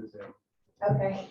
the Zoom. Okay.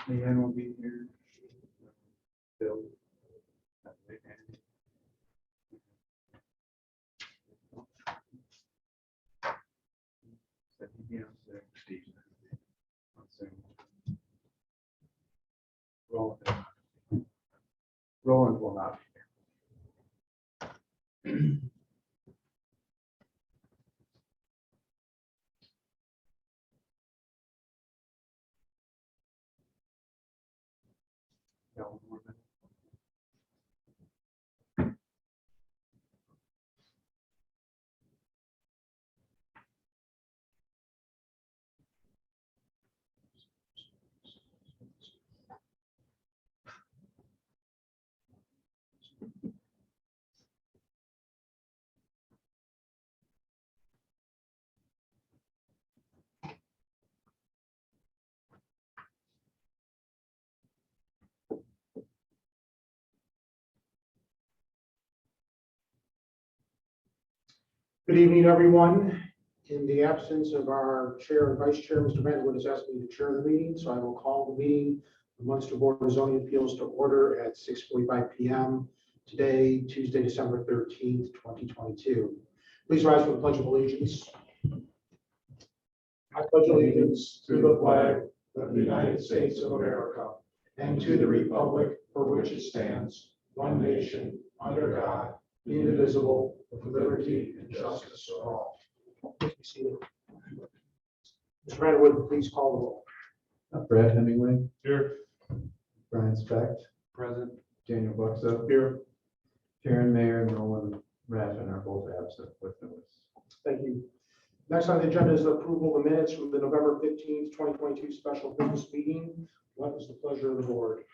Leanne will be here. Bill. Roland will not be here. Yeah, one more minute. Good evening, everyone. In the absence of our chair and vice chair, Mr. Vanderwood has asked me to chair the meeting, so I will call the meeting of Munster Board of Zoning Appeals to order at 6:45 p.m. today, Tuesday, December 13th, 2022. Please rise for the Pledge of Allegiance. I pledge allegiance to the flag of the United States of America and to the republic for which it stands, one nation, under God, indivisible, with liberty and justice for all. Please be seated. Mr. Vanderwood, please call the roll. Brad Hemingway. Here. Brian Specht. Present. Daniel Buxa. Here. Karen Mayer and Roland Raffin are both absent with notice. Thank you. Next on the agenda is the approval of the minutes from the November 15th, 2022 special business meeting. What is the pleasure of the board?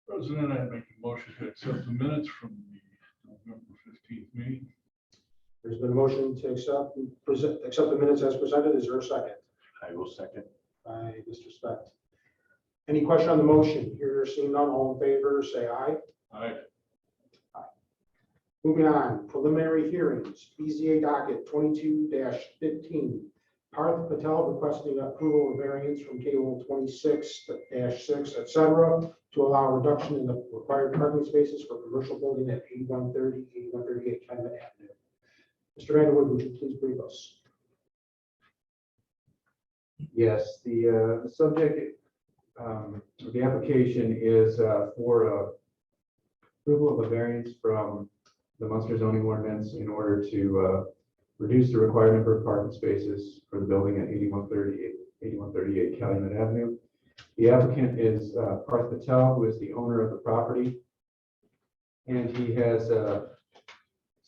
President, I make a motion to accept the minutes from the November 15th meeting. There's been a motion to accept the minutes as presented. Is there a second? I will second. By Mr. Specht. Any question on the motion? Here, seeing none, all in favor, say aye. Aye. Moving on, preliminary hearings, BZA docket 22-15. Parth Patel requesting approval of variance from table 26-6, etc., to allow a reduction in the required parking spaces for commercial building at 8130, 8138 Calumet Avenue. Mr. Vanderwood, would you please brief us? Yes, the subject of the application is for approval of a variance from the Munster zoning ordinance in order to reduce the required number of parking spaces for the building at 8138 Calumet Avenue. The applicant is Parth Patel, who is the owner of the property. And he has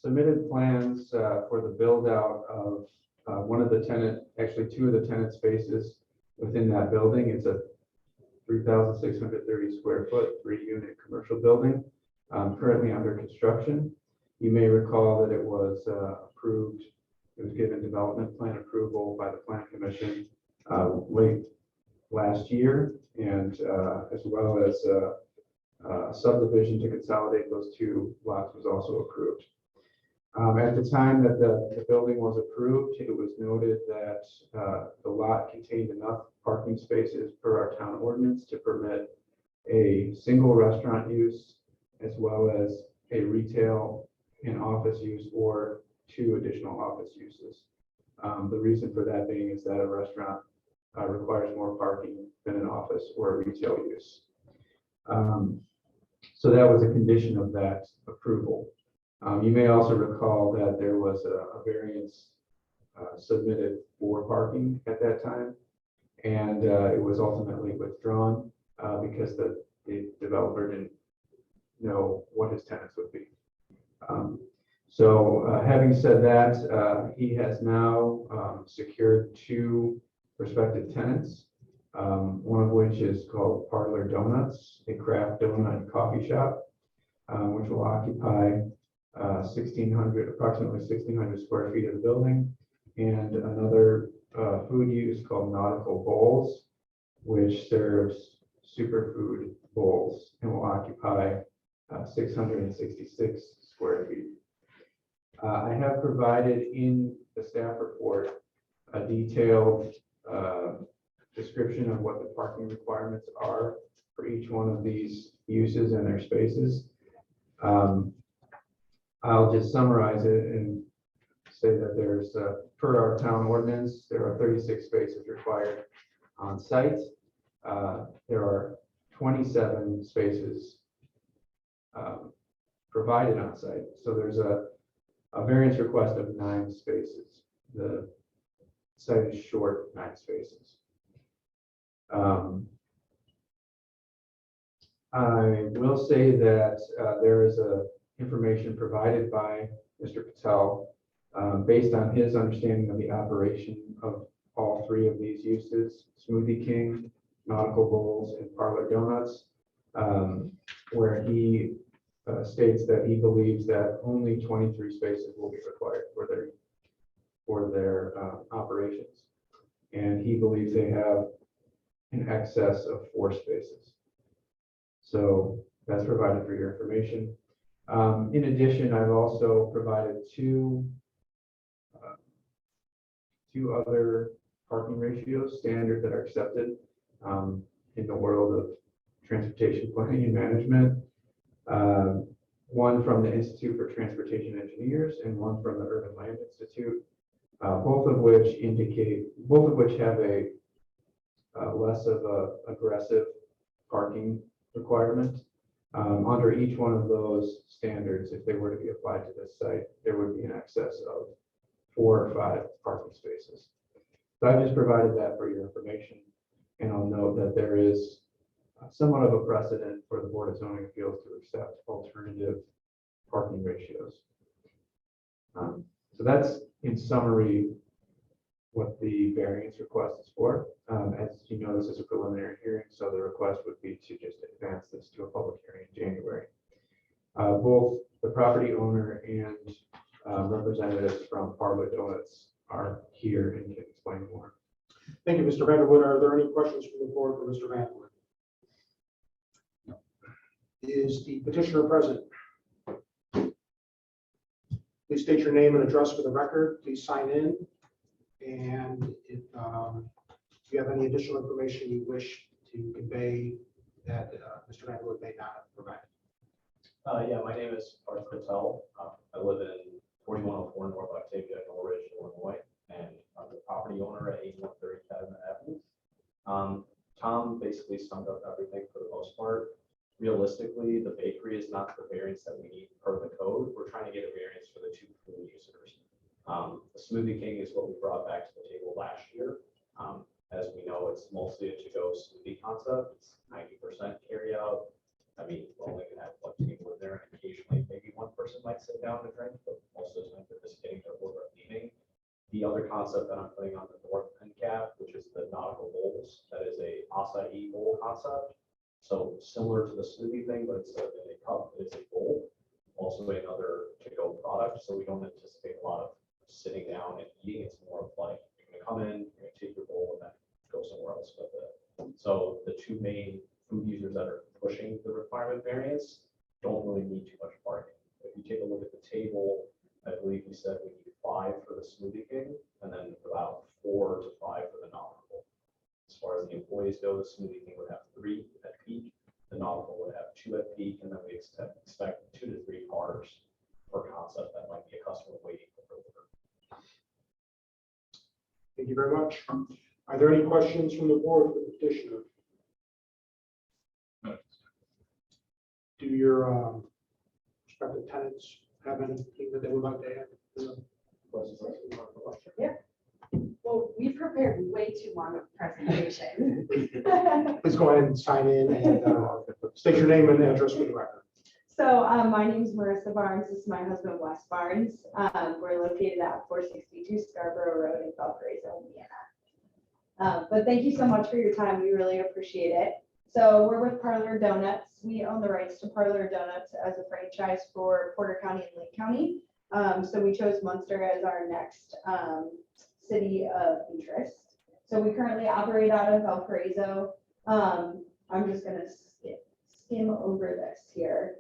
submitted plans for the build out of one of the tenant, actually two of the tenant spaces within that building. It's a 3,630 square foot, 3-unit commercial building, currently under construction. You may recall that it was approved, it was given development plan approval by the Plan Commission late last year, and as well as subdivision to consolidate those two lots was also approved. At the time that the building was approved, it was noted that the lot contained enough parking spaces per our town ordinance to permit a single restaurant use as well as a retail and office use or 2 additional office uses. The reason for that being is that a restaurant requires more parking than an office or a retail use. So that was a condition of that approval. You may also recall that there was a variance submitted for parking at that time, and it was ultimately withdrawn because the developer didn't know what his tenants would be. So having said that, he has now secured 2 prospective tenants, one of which is called Parlor Donuts, a craft donut and coffee shop, which will occupy approximately 1,600 square feet of the building, and another food use called Nautical Bowls, which serves superfood bowls and will occupy 666 square feet. I have provided in the staff report a detailed description of what the parking requirements are for each one of these uses and their spaces. I'll just summarize it and say that there's, per our town ordinance, there are 36 spaces required on site. There are 27 spaces provided on site. So there's a variance request of 9 spaces. The site is short 9 spaces. I will say that there is information provided by Mr. Patel based on his understanding of the operation of all 3 of these uses, Smoothie King, Nautical Bowls, and Parlor Donuts, where he states that he believes that only 23 spaces will be required for their operations. And he believes they have in excess of 4 spaces. So that's provided for your information. In addition, I've also provided two other parking ratios, standard that are accepted in the world of transportation planning and management. One from the Institute for Transportation Engineers and one from the Urban Land Institute, both of which have a less of a aggressive parking requirement. Under each one of those standards, if they were to be applied to this site, there would be an excess of 4 or 5 parking spaces. So I've just provided that for your information, and I'll note that there is somewhat of a precedent for the Board of Zoning Appeals to accept alternative parking ratios. So that's in summary what the variance request is for. As you know, this is a preliminary hearing, so the request would be to just advance this to a public hearing in January. Both the property owner and representatives from Parlor Donuts are here and can explain more. Thank you, Mr. Vanderwood. Are there any questions from the board for Mr. Vanderwood? No. Is the petitioner present? Please state your name and address for the record. Please sign in. And if you have any additional information you wish to convey that Mr. Vanderwood may not have provided. Yeah, my name is Parth Patel. I live in 4104 North Octavia, Norridge, Illinois, and I'm the property owner at 8130 Cabinet Avenue. Tom basically summed up everything for the most part. Realistically, the bakery is not the variance that we need per the code. We're trying to get a variance for the 2 food users. The Smoothie King is what we brought back to the table last year. As we know, it's mostly a to-go smoothie concept. It's 90% carry out. I mean, we're only gonna have one table in there, and occasionally maybe one person might sit down and drink, but The other concept that I'm putting on the north end cap, which is the nautical bowls, that is a acai bowl concept. So similar to the smoothie thing, but instead of in a cup, it's a bowl. Also another to-go product, so we don't anticipate a lot of sitting down and eating. It's more of like, you're gonna come in, you're gonna take your bowl and then go somewhere else with it. So the two main food users that are pushing the requirement variance don't really need too much parking. If you take a look at the table, I believe we said we need 5 for the smoothie king, and then about 4 to 5 for the nautical. As far as the employees go, the smoothie king would have 3 at peak, the nautical would have 2 at peak, and then we expect 2 to 3 cars per concept that might be a customer waiting for delivery. Thank you very much. Are there any questions from the board for the petitioner? Do your respective tenants have anything that they would like to add? Well, we prepared way too long of a presentation. Please go ahead and sign in and state your name and address for the record. So my name is Marissa Barnes. This is my husband, Wes Barnes. We're located at 462 Scarborough Road in Valparaiso, Indiana. But thank you so much for your time. We really appreciate it. So we're with Parlor Donuts. We own the rights to Parlor Donuts as a franchise for Porter County and Lake County. So we chose Munster as our next city of interest. So we currently operate out of Valparaiso. I'm just gonna skim over this here.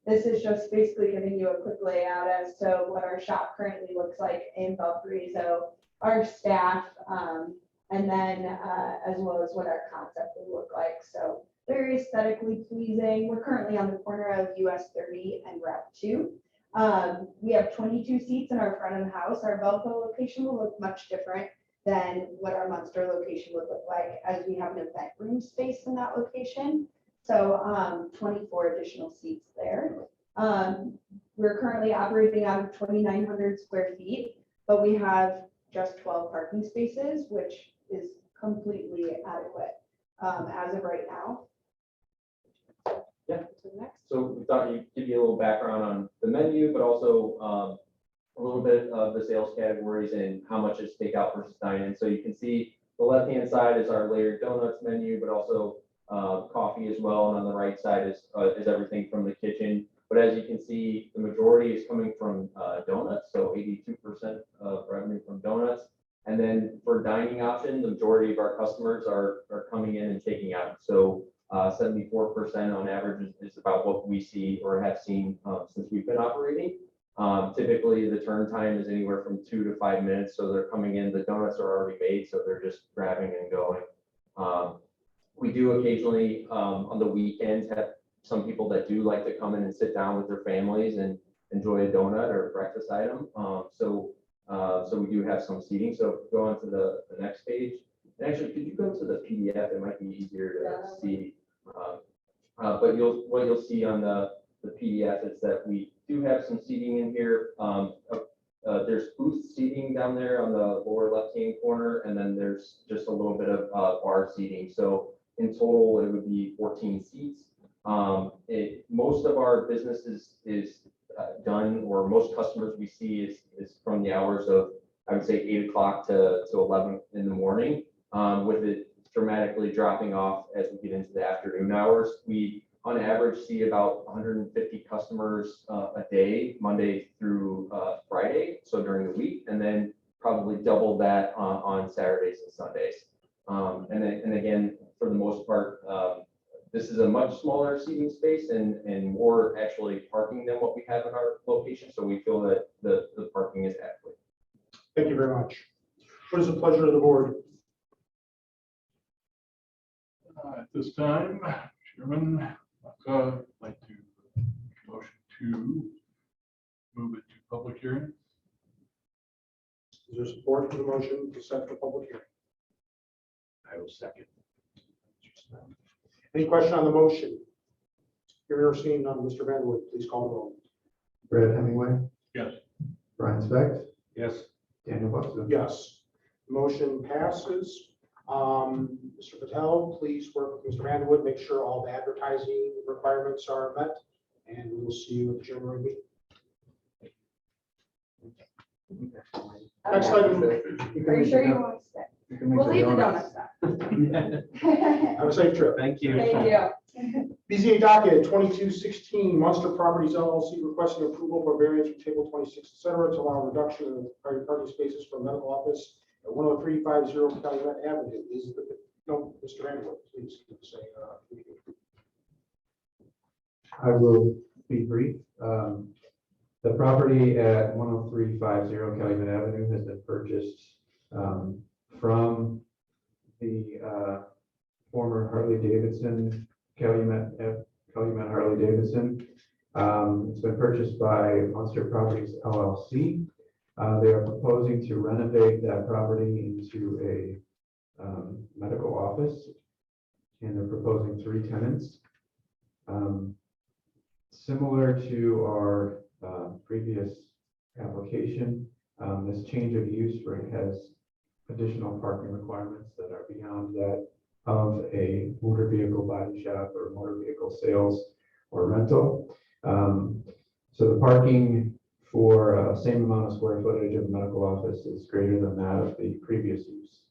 This is just basically giving you a quick layout as to what our shop currently looks like in Valparaiso, our staff, and then as well as what our concept would look like. So very aesthetically pleasing. We're currently on the corner of US 30 and Route 2. We have 22 seats in our front of the house. Our Valpo location will look much different than what our Munster location would look like, as we have an event room space in that location. So 24 additional seats there. We're currently operating out of 2,900 square feet, but we have just 12 parking spaces, which is completely adequate as of right now. Yeah. To the next. So we thought you'd give you a little background on the menu, but also a little bit of the sales categories and how much is takeout versus dine-in. So you can see the left-hand side is our layered donuts menu, but also coffee as well. And on the right side is everything from the kitchen. But as you can see, the majority is coming from donuts. So 82% of revenue from donuts. And then for dining option, the majority of our customers are coming in and taking out. So 74% on average is about what we see or have seen since we've been operating. Typically, the turn time is anywhere from 2 to 5 minutes. So they're coming in, the donuts are already made, so they're just grabbing and going. We do occasionally on the weekends have some people that do like to come in and sit down with their families and enjoy a donut or a breakfast item. So we do have some seating. So go on to the next page. And actually, could you go to the PDF? It might be easier to see. But what you'll see on the PDF is that we do have some seating in here. There's booth seating down there on the lower left-hand corner, and then there's just a little bit of bar seating. So in total, it would be 14 seats. Most of our business is done, or most customers we see is from the hours of, I would say, 8 o'clock to 11 in the morning, with it dramatically dropping off as we get into the afternoon hours. We, on average, see about 150 customers a day, Monday through Friday, so during the week, and then probably double that on Saturdays and Sundays. And again, for the most part, this is a much smaller seating space and more actually parking than what we have in our location. So we feel that the parking is adequate. Thank you very much. What is the pleasure of the board? At this time, Chairman, I'd like to make a motion to move it to public hearing. Is there support for the motion to set the public hearing? I will second. Any question on the motion? Hearing or seeing none, Mr. Vanderwood, please call the roll. Brad Hemingway, Yes. Brian Specht, Yes. Daniel Buxton. Yes. Motion passes. Mr. Patel, please work with Mr. Vanderwood, make sure all the advertising requirements are met, and we will see you at the January meeting. Next Okay. item, Are you sure you want to stay? You can make We'll the leave the donuts. donut stuff. have a safe trip. Thank you. Thank you. BZA docket 2216, Munster Properties LLC requesting approval for variance from table 26, et cetera, to allow reduction in private parking spaces for medical office at 10350 Calumet Avenue. No, Mr. Vanderwood, please say. I will be brief. The property at 10350 Calumet Avenue has been purchased from the former Harley Davidson, Calumet Harley Davidson. It's been purchased by Munster Properties LLC. They are proposing to renovate that property into a medical office, and they're proposing 3 tenants. Similar to our previous application, this change of use has additional parking requirements that are beyond that of a motor vehicle body shop or motor vehicle sales or rental. So the parking for same amount of square footage of the medical office is greater than that of the previous use.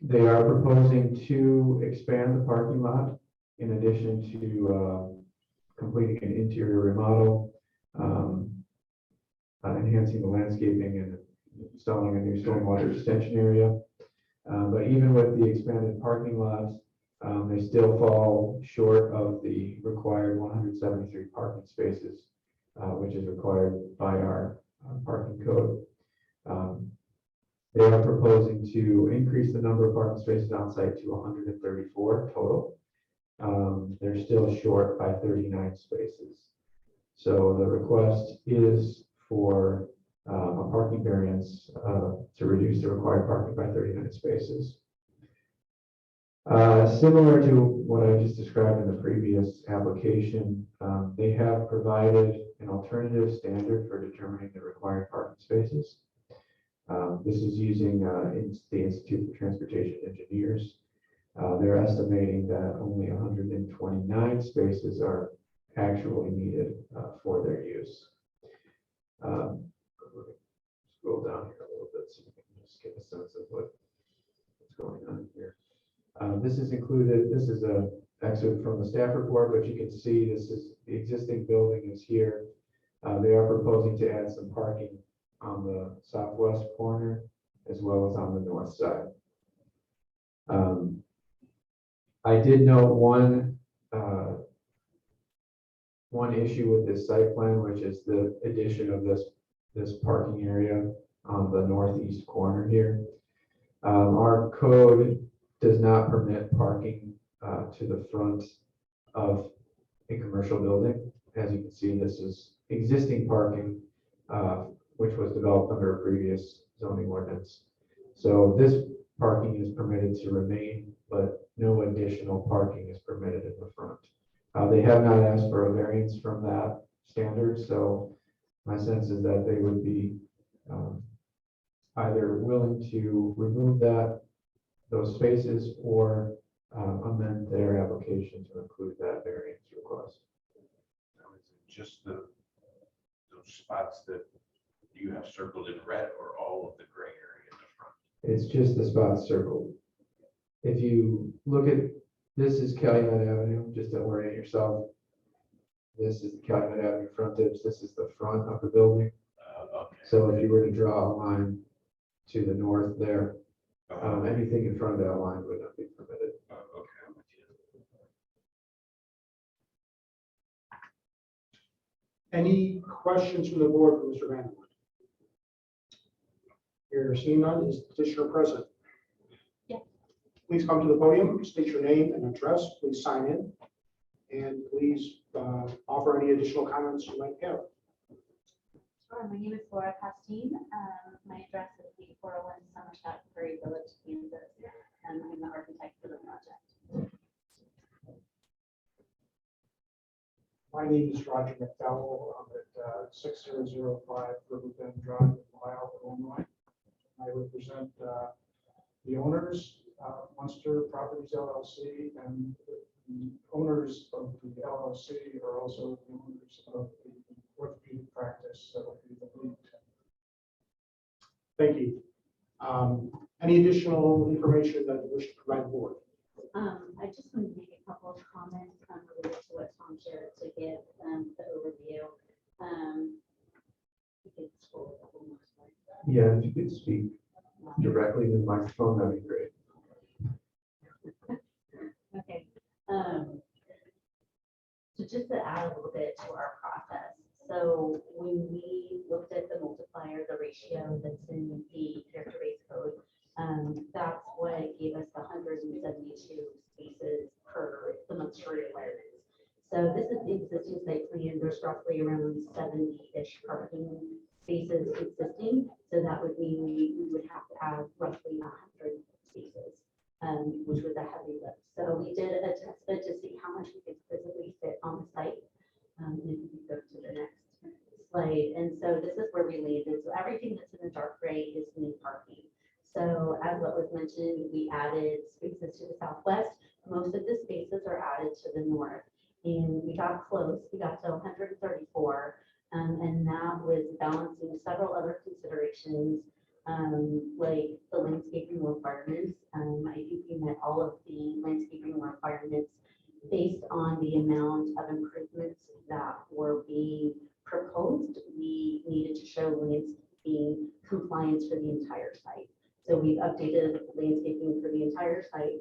They are proposing to expand the parking lot in addition to completing an interior remodel, enhancing the landscaping and installing a new stormwater extension area. But even with the expanded parking lot, they still fall short of the required 173 parking spaces, which is required by our parking code. They are proposing to increase the number of parking spaces on site to 134 total. They're still short by 39 spaces. So the request is for a parking variance to reduce the required parking by 39 spaces. Similar to what I just described in the previous application, they have provided an alternative standard for determining the required parking spaces. This is using the Institute for Transportation Engineers. They're estimating that only 129 spaces are actually needed for their use. Scroll down here a little bit so you can just get a sense of what's going on here. This is a excerpt from the staff report, but you can see this is the existing building is here. They are proposing to add some parking on the southwest corner as well as on the north side. I did note one issue with this site plan, which is the addition of this parking area on the northeast corner here. Our code does not permit parking to the front of a commercial building. As you can see, this is existing parking, which was developed under a previous zoning ordinance. So this parking is permitted to remain, but no additional parking is permitted in the front. They have not asked for a variance from that standard, so my sense is that they would be either willing to remove those spaces or amend their application to include that variance request. Now, is it just those spots that you have circled in red or all of the gray area in the front? It's just the spots circled. If you look at, this is Calumet Avenue, just to orient yourself. This is the Calumet Avenue frontage. This is the front of the building. Okay. So if you were to draw a line to the north there, anything in front of that line would not be permitted. Okay, I'm with you. Any questions from the board for Mr. Vanderwood? Here, seeing none, is the petitioner present? Yes. Please come to the podium, state your name and address, please sign in, and please offer any additional comments you might have. Sure. My name is Laura Costine. My address is 8401 Somerset Prairie Village, Kansas, and I'm the architect for the project. My name is Roger McDowell. I'm at 6005 Riverbend Drive, Ohio, Illinois. I represent the owners, Munster Properties LLC, and the owners of the LLC are also the owners of the orthopedic practice that will be the lead. Thank you. Any additional information that you wish to provide the board? I just wanted to make a couple of comments related to what Tom shared to give the overview. You could scroll a couple more slides. Yeah, if you could speak directly to the microphone, that'd be great. Okay. So just to add a little bit to our process. So when we looked at the multiplier, the ratio that's in the character-based code, that's what gave us the 172 spaces per the monthly requirements. So this is the existing site plan. There's roughly around 70-ish parking spaces existing. So that would mean we would have to have roughly 100 spaces, which was a heavy lift. So we did a test bit to see how much we could physically fit on the site. And if you could go to the next slide. And so this is where we landed. So everything that's in the dark gray is new parking. So as what was mentioned, we added spaces to the southwest. Most of the spaces are added to the north. And we got close. We got to 134. And that was balancing several other considerations, like the landscaping requirements. I think we met all of the landscaping requirements based on the amount of improvements that were being proposed. We needed to show landscaping compliance for the entire site. So we've updated landscaping for the entire site.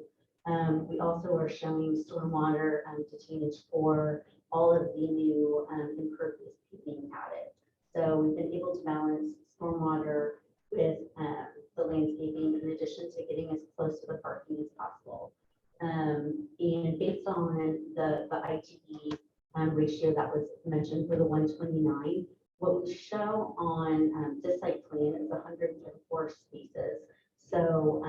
We also are showing stormwater detainage for all of the new impervious being added. So we've been able to balance stormwater with the landscaping in addition to getting as close to the parking as possible. And based on the ITE ratio that was mentioned for the 129, what we show on this site plan is 104 spaces. So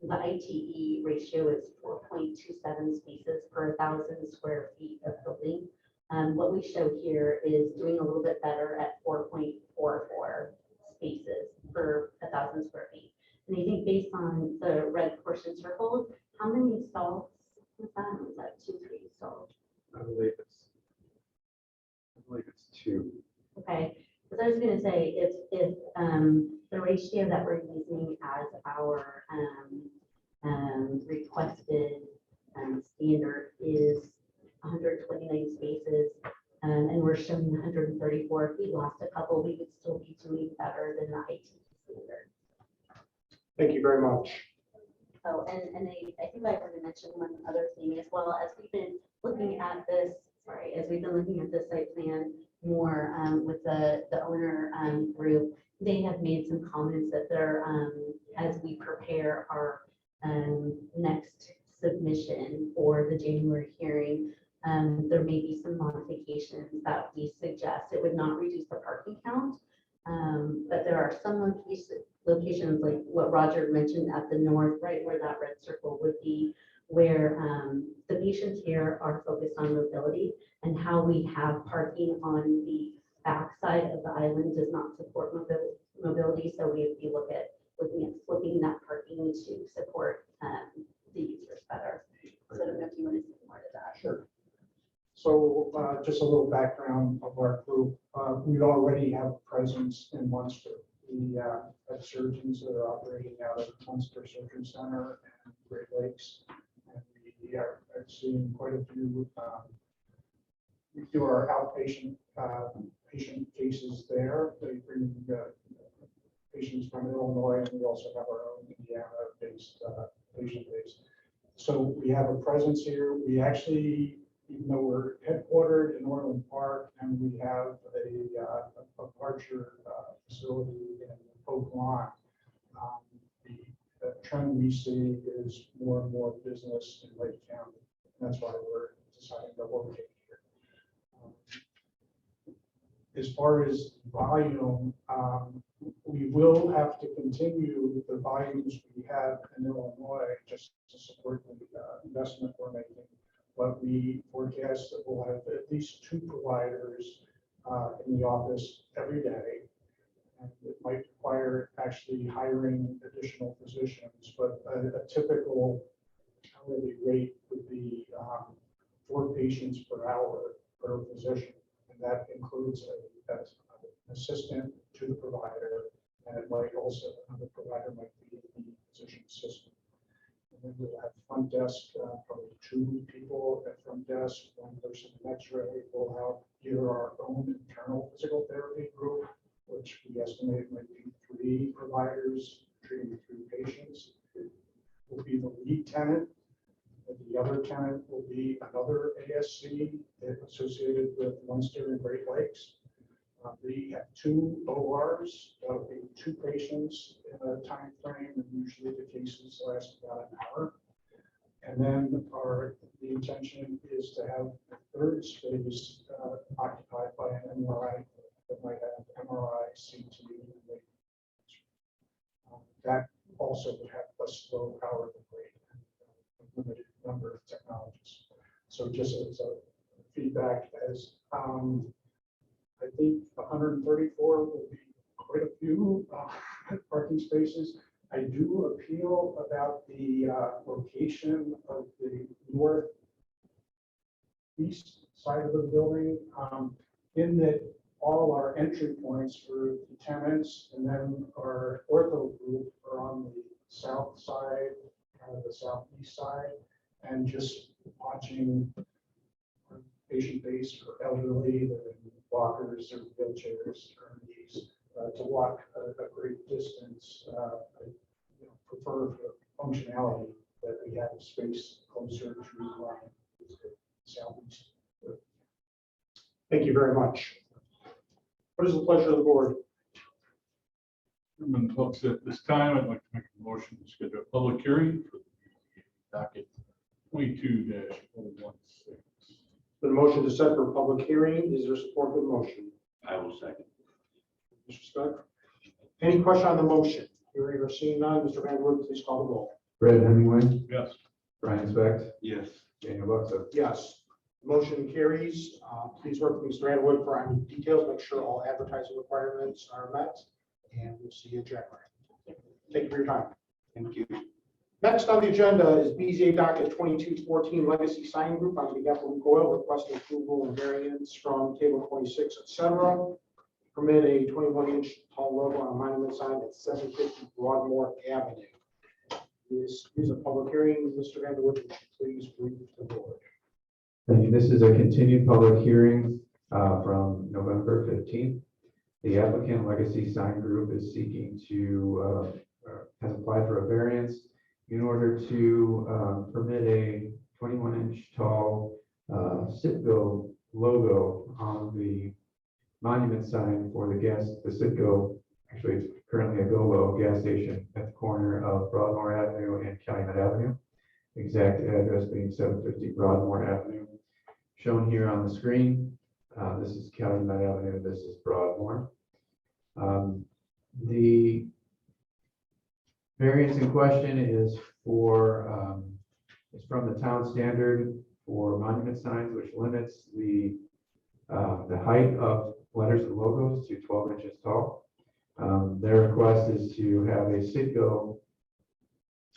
the ITE ratio is 4.27 spaces per 1,000 square feet of building. What we show here is doing a little bit better at 4.44 spaces per 1,000 square feet. And I think based on the red portion circled, how many stalls was that? Was that 2, 3 stalls? I believe it's 2. Okay, because I was going to say if the ratio that we're using as our requested standard is 129 spaces, and we're showing 134. If we lost a couple, we would still be doing better than the IT standard. Thank you very much. Oh, and I think I want to mention one other thing as well. As we've been looking at this, as we've been looking at this site plan more with the owner group, they have made some comments that they're, as we prepare our next submission for the January hearing, there may be some modifications that we suggest. It would not reduce the parking count, but there are some locations like what Roger mentioned at the north, right where that red circle would be, where the patients here are focused on mobility, and how we have parking on the backside of the island does not support mobility. So we looking at flipping that parking to support the users better. So I don't know if you want to say more to that. Sure. So just a little background of our group. We already have a presence in Munster. We have surgeons that are operating out of Munster Surgery Center and Great Lakes. And we are seeing quite a few. We do our outpatient patient cases there. They bring patients from Illinois, and we also have our own Indiana-based patient base. So we have a presence here. We actually, even though we're headquartered in Orland Park, and we have a larger facility in Oak Lawn, the trend we see is more and more business in Lake County. That's why we're deciding to locate here. As far as volume, we will have to continue the volumes we have in Illinois just to support the investment we're making. But we forecast that we'll have at least 2 providers in the office every day. And it might require actually hiring additional physicians, but a typical hourly rate would be 4 patients per hour per physician. And that includes an assistant to the provider And it might also, another provider might be the physician assistant. And then we'll have front desk, probably 2 people at front desk, 1 person in X-ray. We'll have either our own internal physical therapy group, which we estimate might be 3 providers treating 3 patients. Will be the lead tenant. And the other tenant will be another ASC associated with Munster and Great Lakes. We have 2 ORs, that'll be 2 patients in a time frame, and usually the cases last about an hour. And then the intention is to have the 3rd space occupied by an MRI that might have MRI, CT, and radiology. That also would have a slow hourly rate and a limited number of technologies. So just as a feedback, as I think 134 will be quite a few parking spaces. I do appeal about the location of the northeast side of the building, in that all our entry points for the tenants and then our ortho group are on the south side, kind of the southeast side, and just watching patient base for elderly, that are in walkers or wheelchairs or knees, to walk a great distance. I prefer for functionality that we have space closer to southeast. Thank you very much. What is the pleasure of the board? Chairman, folks, at this time, I'd like to make a motion to schedule a public hearing for the docket 22-016. The motion to set for public hearing, is there support for the motion? I will second. Mr. Scott? Any question on the motion? Hearing or seeing none, Mr. Van Wood, please call the roll. Brad Hemmingway, Yes. Brian Specht, Yes. Daniel Buxa. Yes. Motion carries. Please work with Mr. Van Wood for any details, make sure all advertising requirements are met, and we'll see you in January. Thank you for your time. Thank you. Next on the agenda is BZA docket 2214 Legacy Sign Group on behalf of Luke Oil, requesting approval and variance from table 26, etc. Permit a 21-inch tall logo on a monument sign at 750 Broadmoor Avenue. This is a public hearing. Mr. Van Wood, would you please brief the board? Thank you. This is a continued public hearing from November 15th. The applicant Legacy Sign Group is seeking to, has applied for a variance in order to permit a 21-inch tall Citgo logo on the monument sign for the Citgo, actually it's currently a GoLo gas station at the corner of Broadmoor Avenue and Calumet Avenue. Exact address being 750 Broadmoor Avenue. Shown here on the screen, this is Calumet Avenue, this is Broadmoor. The variance in question is is from the town standard for monument signs, which limits the height of letters and logos to 12 inches tall. Their request is to have a Citgo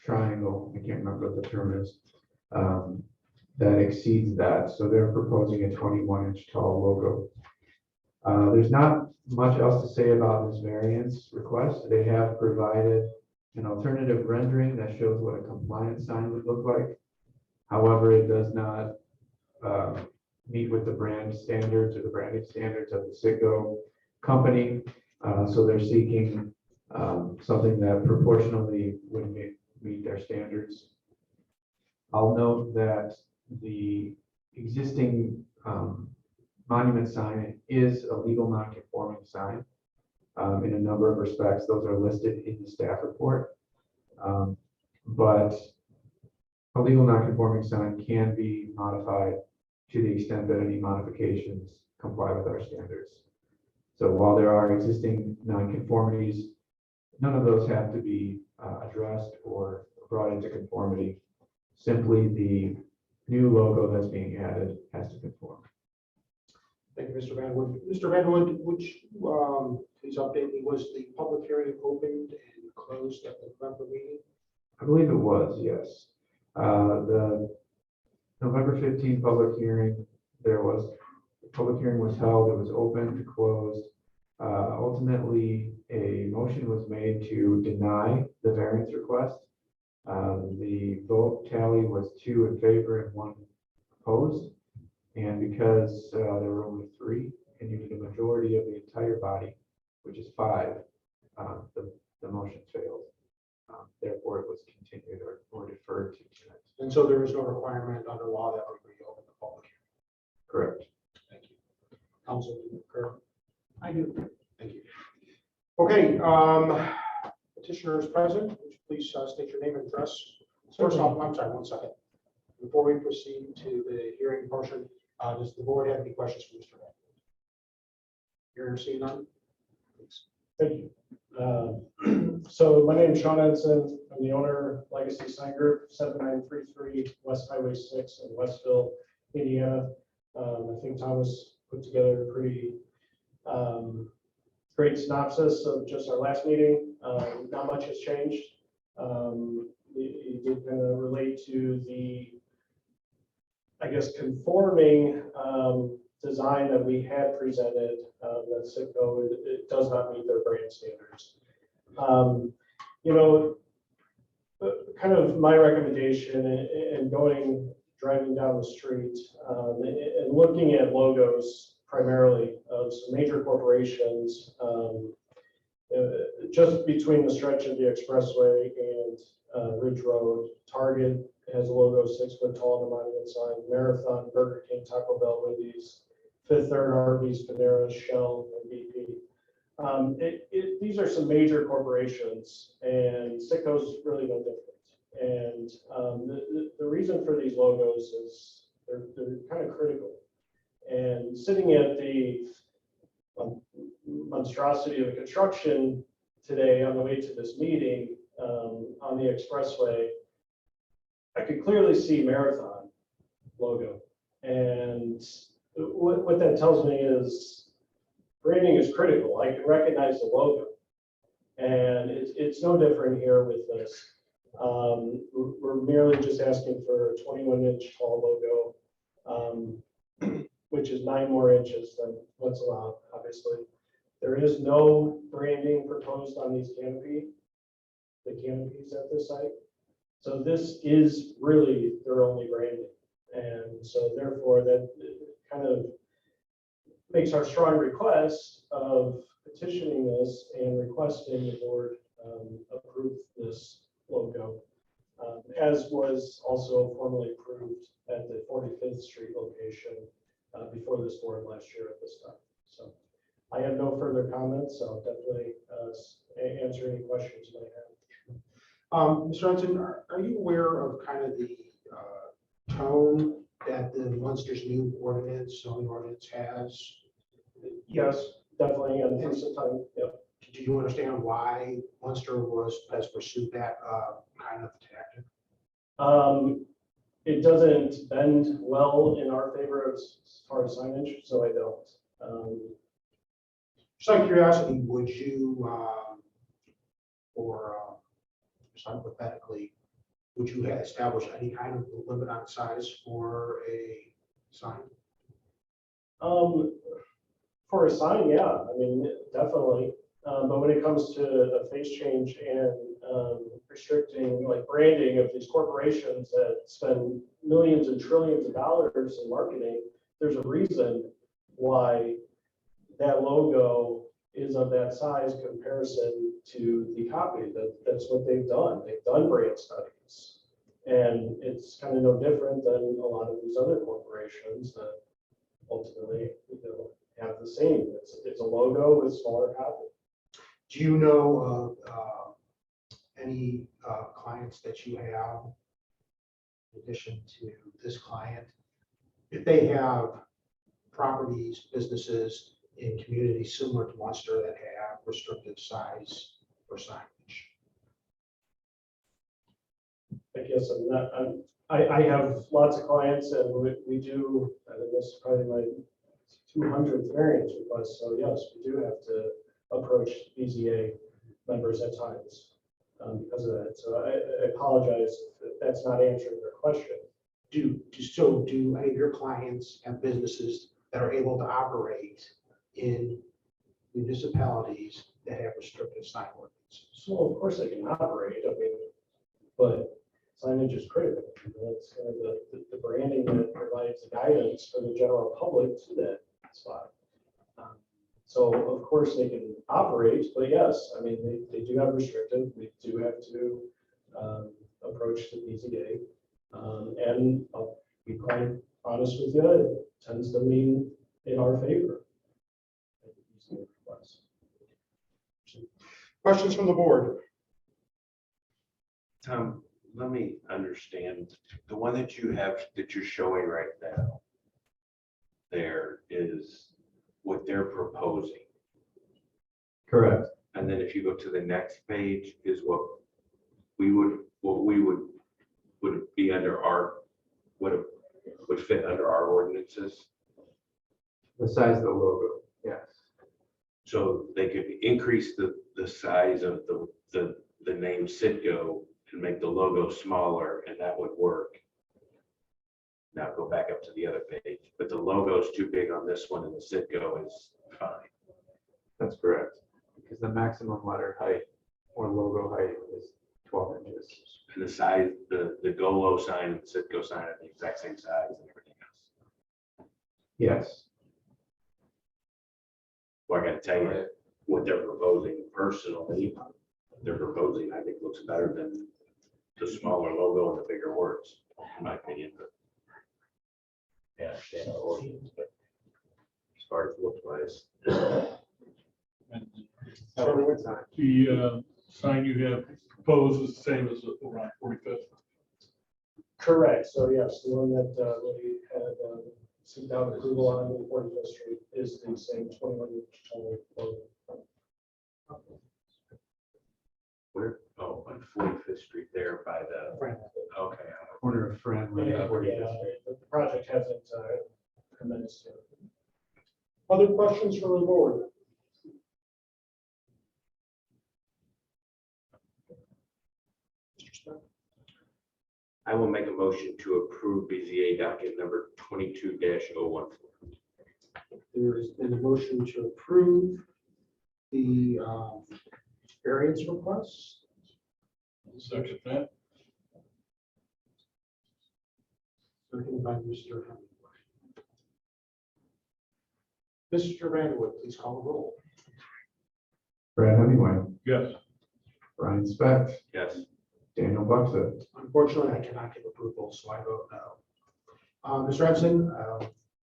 triangle, I can't remember what the term is, that exceeds that. So they're proposing a 21-inch tall logo. There's not much else to say about this variance request. They have provided an alternative rendering that shows what a compliant sign would look like. However, it does not meet with the brand standards or the branding standards of the Citgo company. So they're seeking something that proportionally would meet their standards. I'll note that the existing monument sign is a legal non-conforming sign in a number of respects. Those are listed in the staff report. But a legal non-conforming sign can be modified to the extent that any modifications comply with our standards. So while there are existing non-conformities, none of those have to be addressed or brought into conformity. Simply the new logo that's being added has to conform. Thank you, Mr. Van Wood. Mr. Van Wood, would you please update me? Was the public hearing opened and closed at the November meeting? I believe it was, yes. The November 15th public hearing, the public hearing was held, it was open, closed. Ultimately, ultimately, a motion was made to deny the variance request. The vote tally was 2 in favor and 1 opposed. And because there were only 3 and you need a majority of the entire body, which is 5, the motion failed. Therefore, it was continued or deferred to tonight. And so there is no requirement under law that we reopen the public hearing. Correct. Thank you. Council, do you concur? I do. Thank you. Okay, petitioner is present. Would you please state your name and address? First off, I'm sorry, 1 second. Before we proceed to the hearing portion, does the board have any questions for Mr. Beck? You're seeing none? Please. Thank you. So my name is Sean Edson. I'm the owner, Legacy Sign Group, 7933 West Highway 6 in Westville, Indiana. I think Thomas put together a pretty great synopsis of just our last meeting. Not much has changed. He did kind of relate to the, I guess, conforming design that we had presented, that Citgo, it does not meet their brand standards. You know, kind of my recommendation in driving down the street and looking at logos primarily of some major corporations, just between the stretch of the expressway and Ridge Road. Target has a logo 6 foot tall on the monument sign. Marathon, Burger King, Taco Bell, Wendy's, Fifth Third, Arby's, Panera, Shell, and BP. These are some major corporations, and Citgo's really no different. And the reason for these logos is they're kind of critical. And sitting at the monstrosity of the construction today on the way to this meeting on the expressway, I could clearly see Marathon logo. And what that tells me is branding is critical. I can recognize the logo. And it's no different here with this. We're merely just asking for a 21-inch tall logo, which is 9 more inches than what's allowed, obviously. There is no branding proposed on the canopies at this site. So this is really their only branding. And so therefore that kind of makes our strong request of petitioning this and requesting the board approve this logo, as was also formally approved at the 45th Street location before this board last year at this time. So I have no further comments. So I'll definitely answer any questions you might have. Mr. Hudson, are you aware of kind of the tone that the Munster's new ordinance, zoning ordinance has? Yes, definitely. And for some time, yep. Do you understand why Munster has pursued that kind of tactic? It doesn't bend well in our favor as far as signage, so I don't. Just out of curiosity, would you, just hypothetically, would you establish any kind of limit on size for a sign? For a sign, yeah, I mean, definitely. But when it comes to a face change and restricting like branding of these corporations that spend millions and trillions of dollars in marketing, there's a reason why that logo is of that size comparison to the copy. That's what they've done. They've done brand studies. And it's kind of no different than a lot of these other corporations that ultimately, have the same. It's a logo with smaller copy. Do you know of any clients that you have, in addition to this client, if they have properties, businesses in communities similar to Munster that have restricted size for signage? I guess I have lots of clients, and we do, I think this is probably my 200th variance request. So yes, we do have to approach BZA members at times because of that. So I apologize if that's not answering your question. Do any of your clients have businesses that are able to operate in municipalities that have restrictive sign ordinances. So of course they can operate, I mean, but signage is critical. You know, it's kind of the branding that provides the guidance for the general public to that spot. So of course they can operate, but yes, I mean, they do have restrictive, we do have to approach the BZA. And I'll be quite honest with you, it tends to lean in our favor. Questions from the board? Tom, let me understand, the one that you have, that you're showing right now, there is what they're proposing. Correct. And then if you go to the next page is what we would be under our, would fit under our ordinances. The size of the logo, yes. So they could increase the size of the name Citgo and make the logo smaller, and that would work. Now go back up to the other page, but the logo is too big on this one and the Citgo is fine. That's correct. Because the maximum letter height or logo height is 12 inches. And the size, the Golo sign and the Citgo sign are the exact same size and everything else. Yes. Well, I gotta tell you, what they're proposing personally, they're proposing, I think looks better than the smaller logo and the bigger words, in my opinion. But yeah, I understand our ordinance, but as far as looks wise. And Sign. the sign you have proposed is the same as around 45th. Correct, so yes, the one that we had seeked out approval on in 45th Street is the same 21-inch tall logo. Where, oh, on 45th Street there by the, okay. Corner of Friend. Yeah, the project hasn't commenced yet. Other questions from the board? I will make a motion to approve BZA docket number 22-014. There has been a motion to approve the variance request. Second that. Seconded by Mr. Hemingway. Mr. Vanderwood, please call the roll. Brad Hemingway, Yes. Brian Specht, Yes. Daniel Buxa, Unfortunately, I cannot give approval, so I vote no. Mr. Evans,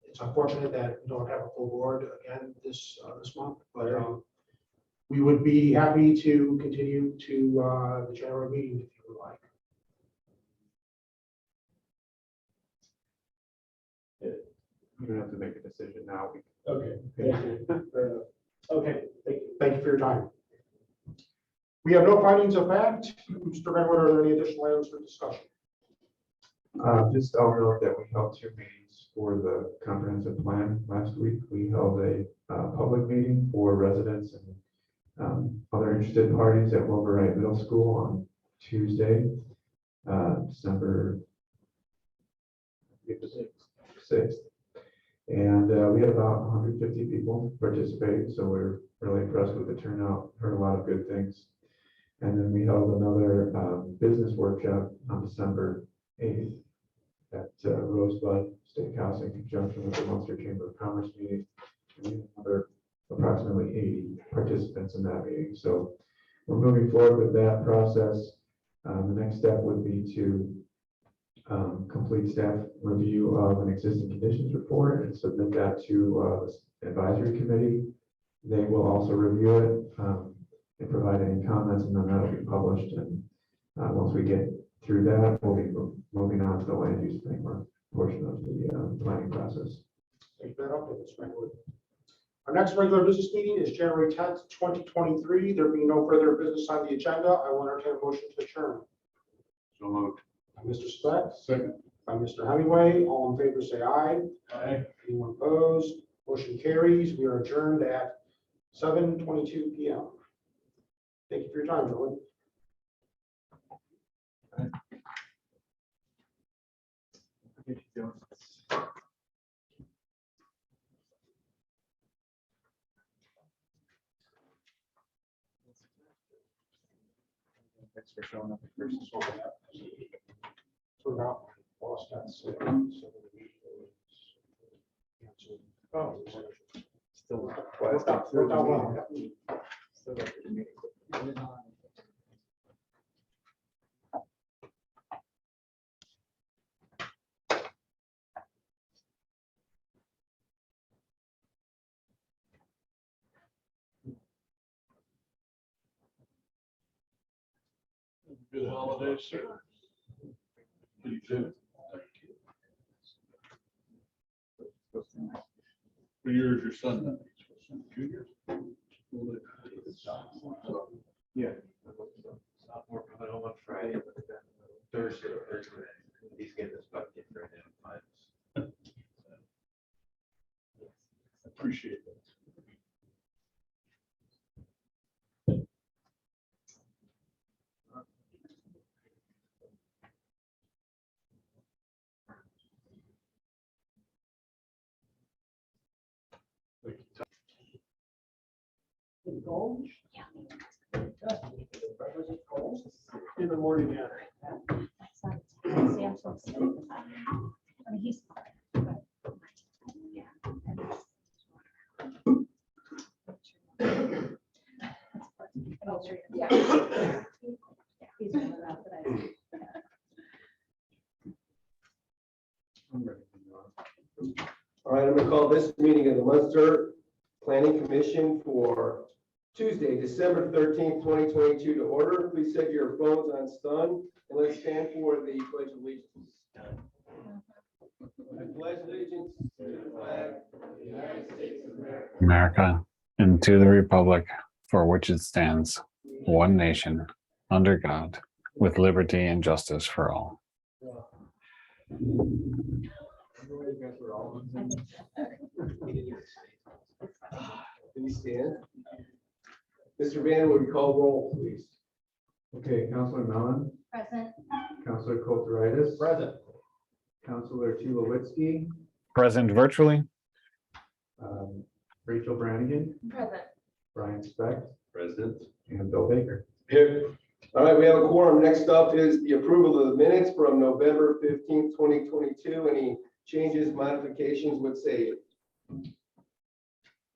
it's unfortunate that we don't have a full board again this month, but we would be happy to continue to the general meeting if you would like. you don't have to make a decision now. Okay, thank you. Fair enough. Okay, thank you. Thank you for your time. We have no findings of fact. Mr. Redwood, are there any additional items for discussion? Just overlook that we held 2 meetings for the comprehensive plan last week. We held a public meeting for residents and other interested parties at Wilbur Wright Middle School on Tuesday, December 6th. And we had about 150 people participate, so we're really impressed with the turnout, heard a lot of good things. And then we held another business workshop on December 8th at Rosebud Steakhouse in conjunction with the Munster Chamber of Commerce meeting. And we had another approximately 80 participants in that meeting. So we're moving forward with that process. The next step would be to complete staff review of an existing conditions report and submit that to the advisory committee. They will also review it and provide any comments, and then that'll be published. And once we get through that, we'll be moving on to the land use framework portion of the planning process. Thank you for that update, Mr. Redwood. Our next regular business meeting is January 10th, 2023. There being no further business on the agenda, I will entertain a motion to adjourn. So moved. By Mr. Speck, Second. by Mr. Hemingway. All in favor, say aye. Aye. Anyone opposed? Motion carries. We are adjourned at 7:22 p.m. Thank you for your time, gentlemen. Thanks for showing up first. So now, lost that. Oh. Still. Worked out well. Still got the meeting. Good holidays, sir. You too. Thank you. What year is your son now? Junior? Yeah. Not more coming home on Friday, but then Thursday. He's getting his bucket right now. Appreciate that. Thank you, Tom. In the morning, yeah. All right, I'm going to call this meeting of the Munster Planning Commission for Tuesday, December 13th, 2022 to order. Please set your phones on stun and let's stand for the Pledge of Allegiance. I pledge allegiance to the flag of the United States of America, and to the republic for which it stands, one nation, under God, with liberty and justice for all. Please stand. Mr. Van, would you call roll, please? Okay, Counselor Mellon, Present. Counselor Kulturitis. Present. Counselor Tulowitzki, Present virtually. Rachel Brannigan, Present. Brian Specht, President. and Bill Baker. Here. All right, we have a quorum. Next up is the approval of the minutes from November 15th, 2022. Any changes, modifications, what say you?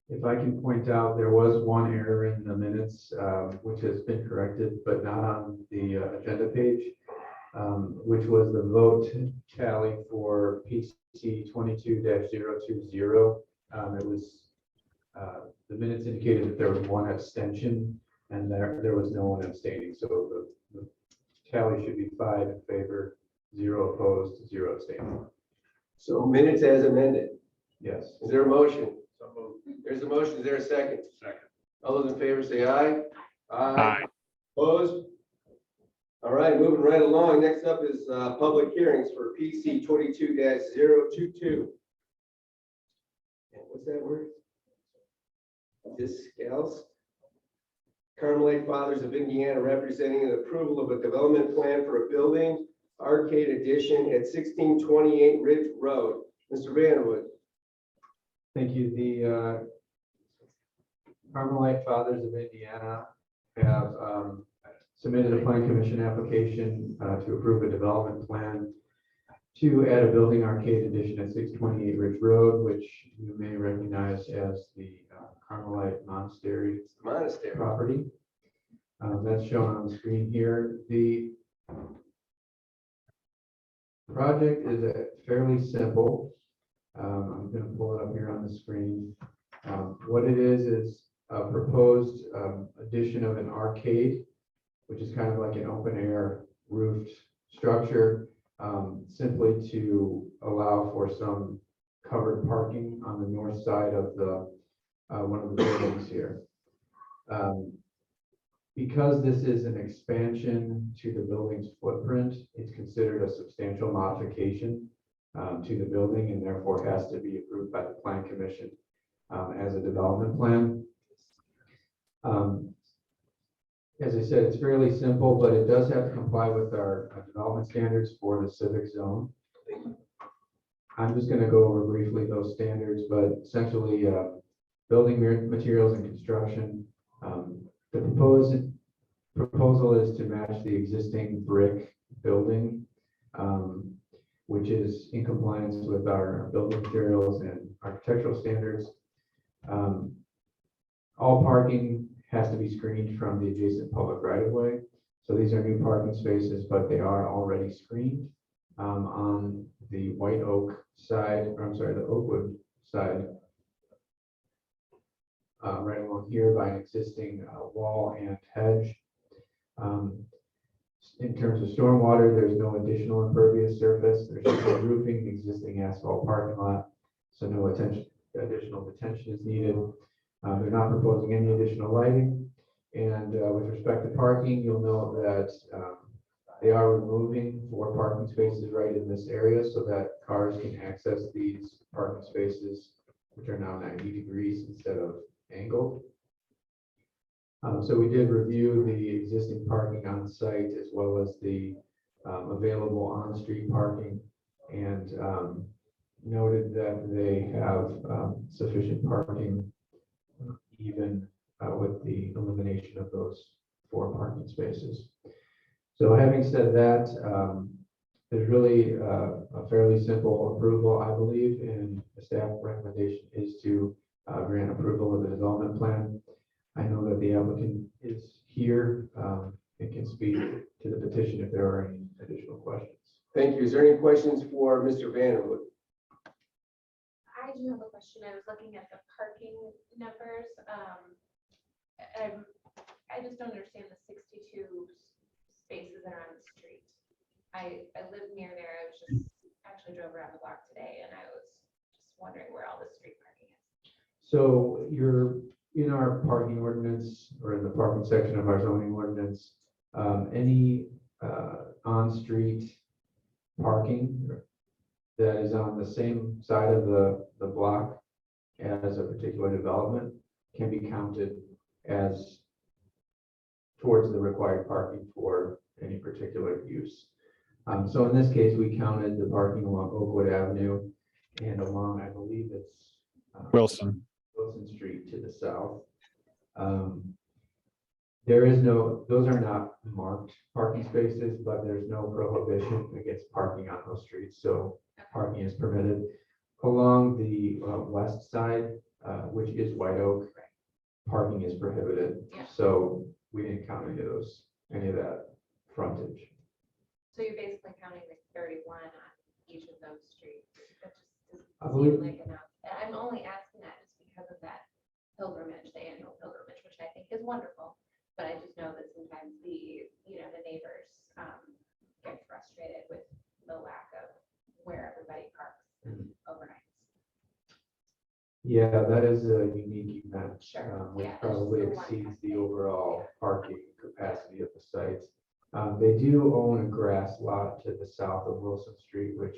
If I can point out, there was one error in the minutes, which has been corrected, but not on the agenda page, which was the vote tally for PC 22-020. It was, the minutes indicated that there was one abstention and there was no one abstaining. So the tally should be 5 in favor, 0 opposed, 0 abstaining. So minutes as amended. Yes. Is there a motion? So moved. There's a motion. Is there a second? Second. All those in favor say aye. Aye. Opposed? All right, moving right along. Next up is public hearings for PC 22-022. And what's that word? Discals. Carmelite Fathers of Indiana representing the approval of a development plan for a building arcade addition at 1628 Ridge Road. Mr. Vanderwood. Thank you. The Carmelite Fathers of Indiana have submitted a plan commission application to approve a development plan to add a building arcade addition at 628 Ridge Road, which you may recognize as the Carmelite Monastery Monastery. property. That's shown on the screen here. The project is fairly simple. I'm going to pull it up here on the screen. What it is a proposed addition of an arcade, which is kind of like an open air roofed structure, simply to allow for some covered parking on the north side of the one of the buildings here. Because this is an expansion to the building's footprint, it's considered a substantial modification to the building and therefore has to be approved by the plan commission as a development plan. As I said, it's fairly simple, but it does have to comply with our development standards for the civic zone. I'm just going to go over briefly those standards, but essentially building materials and construction. The proposed proposal is to match the existing brick building, which is in compliance with our building materials and architectural standards. All parking has to be screened from the adjacent public right of way. So these are new parking spaces, but they are already screened on the White Oak side, or I'm sorry, the Oakwood side. Right along here by an existing wall and hedge. In terms of stormwater, there's no additional impervious surface. There's just no roofing, the existing asphalt parking lot. So no additional detention is needed. They're not proposing any additional lighting. And with respect to parking, you'll note that they are removing 4 parking spaces right in this area so that cars can access these parking spaces, which are now 90 degrees instead of angled. So we did review the existing parking on site as well as the available on-street parking, and noted that they have sufficient parking even with the elimination of those 4 parking spaces. So having said that, there's really a fairly simple approval, I believe, and the staff recommendation is to grant approval of the development plan. I know that the applicant is here and can speak to the petition if there are any additional questions. Thank you. Is there any questions for Mr. Vanderwood? I do have a question. I was looking at the parking numbers. I just don't understand the 62 spaces that are on the street. I live near there. I was just actually drove around the block today, and I was just wondering where all the street parking is. So you're in our parking ordinance, or in the parking section of our zoning ordinance, any on-street parking that is on the same side of the block as a particular development can be counted as towards the required parking for any particular use. So in this case, we counted the parking along Oakwood Avenue and along, I believe it's Wilson. Wilson Street to the south. There is no, those are not marked parking spaces, but there's no prohibition against parking on those streets. So parking is permitted. Along the west side, which is White Oak, parking is prohibited. Yeah. So we didn't count any of that frontage. So you're basically counting like 31 on each of those streets. That just I doesn't believe- seem like enough. And I'm only asking that just because of that pilgrimage, the annual pilgrimage, which I think is wonderful. But I just know that sometimes the neighbors get frustrated with the lack of where everybody parks overnight. Yeah, that is a unique event. Sure, Which yeah, it's probably just the one exceeds time the thing. overall parking capacity of the site. They do own a grass lot to the south of Wilson Street, which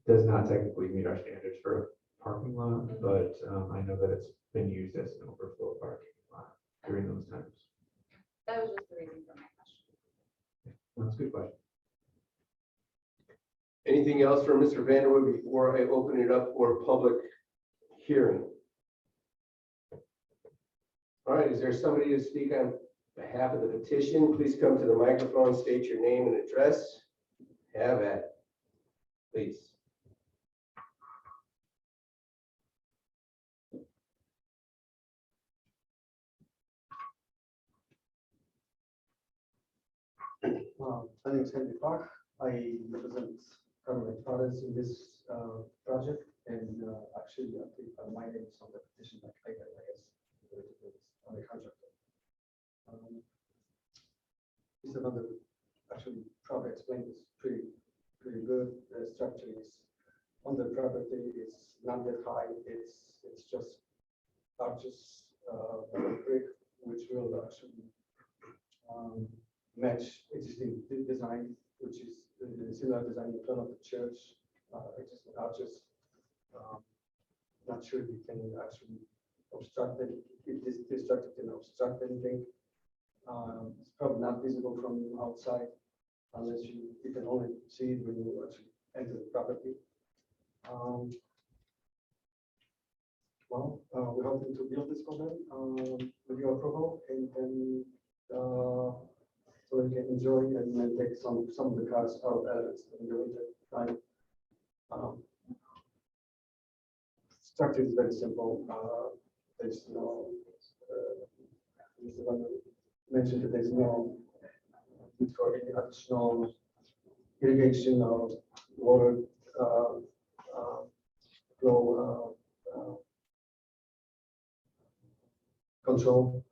does not technically meet our standards for a parking lot, but I know that it's been used as an overflow parking lot during those times. That was just the reason for my question. That's a good question. Anything else from Mr. Vanderwood before I open it up for public hearing? All right, is there somebody to speak on behalf of the petition? Please come to the microphone, state your name and address. Have at it, please. My name is Henry Park. I represent my fathers in this project, and actually, I think my name is on the petition, like I guess, on the contractor. Mr. Van der, actually probably explained this pretty good. The structure is on the property. It's not that high. It's just arches, brick, which will actually match existing design, which is the similar design in front of the church, existing arches. Not sure if we can actually obstruct it, if this structure can obstruct anything. It's probably not visible from outside unless you can only see it when you actually enter the property. We're hoping to build this for them with your approval, and then enjoy and then take some of the cars out of elements in the winter time. Structure is very simple. There's no, Mr. Van mentioned that there's no need for any additional irrigation or water flow control.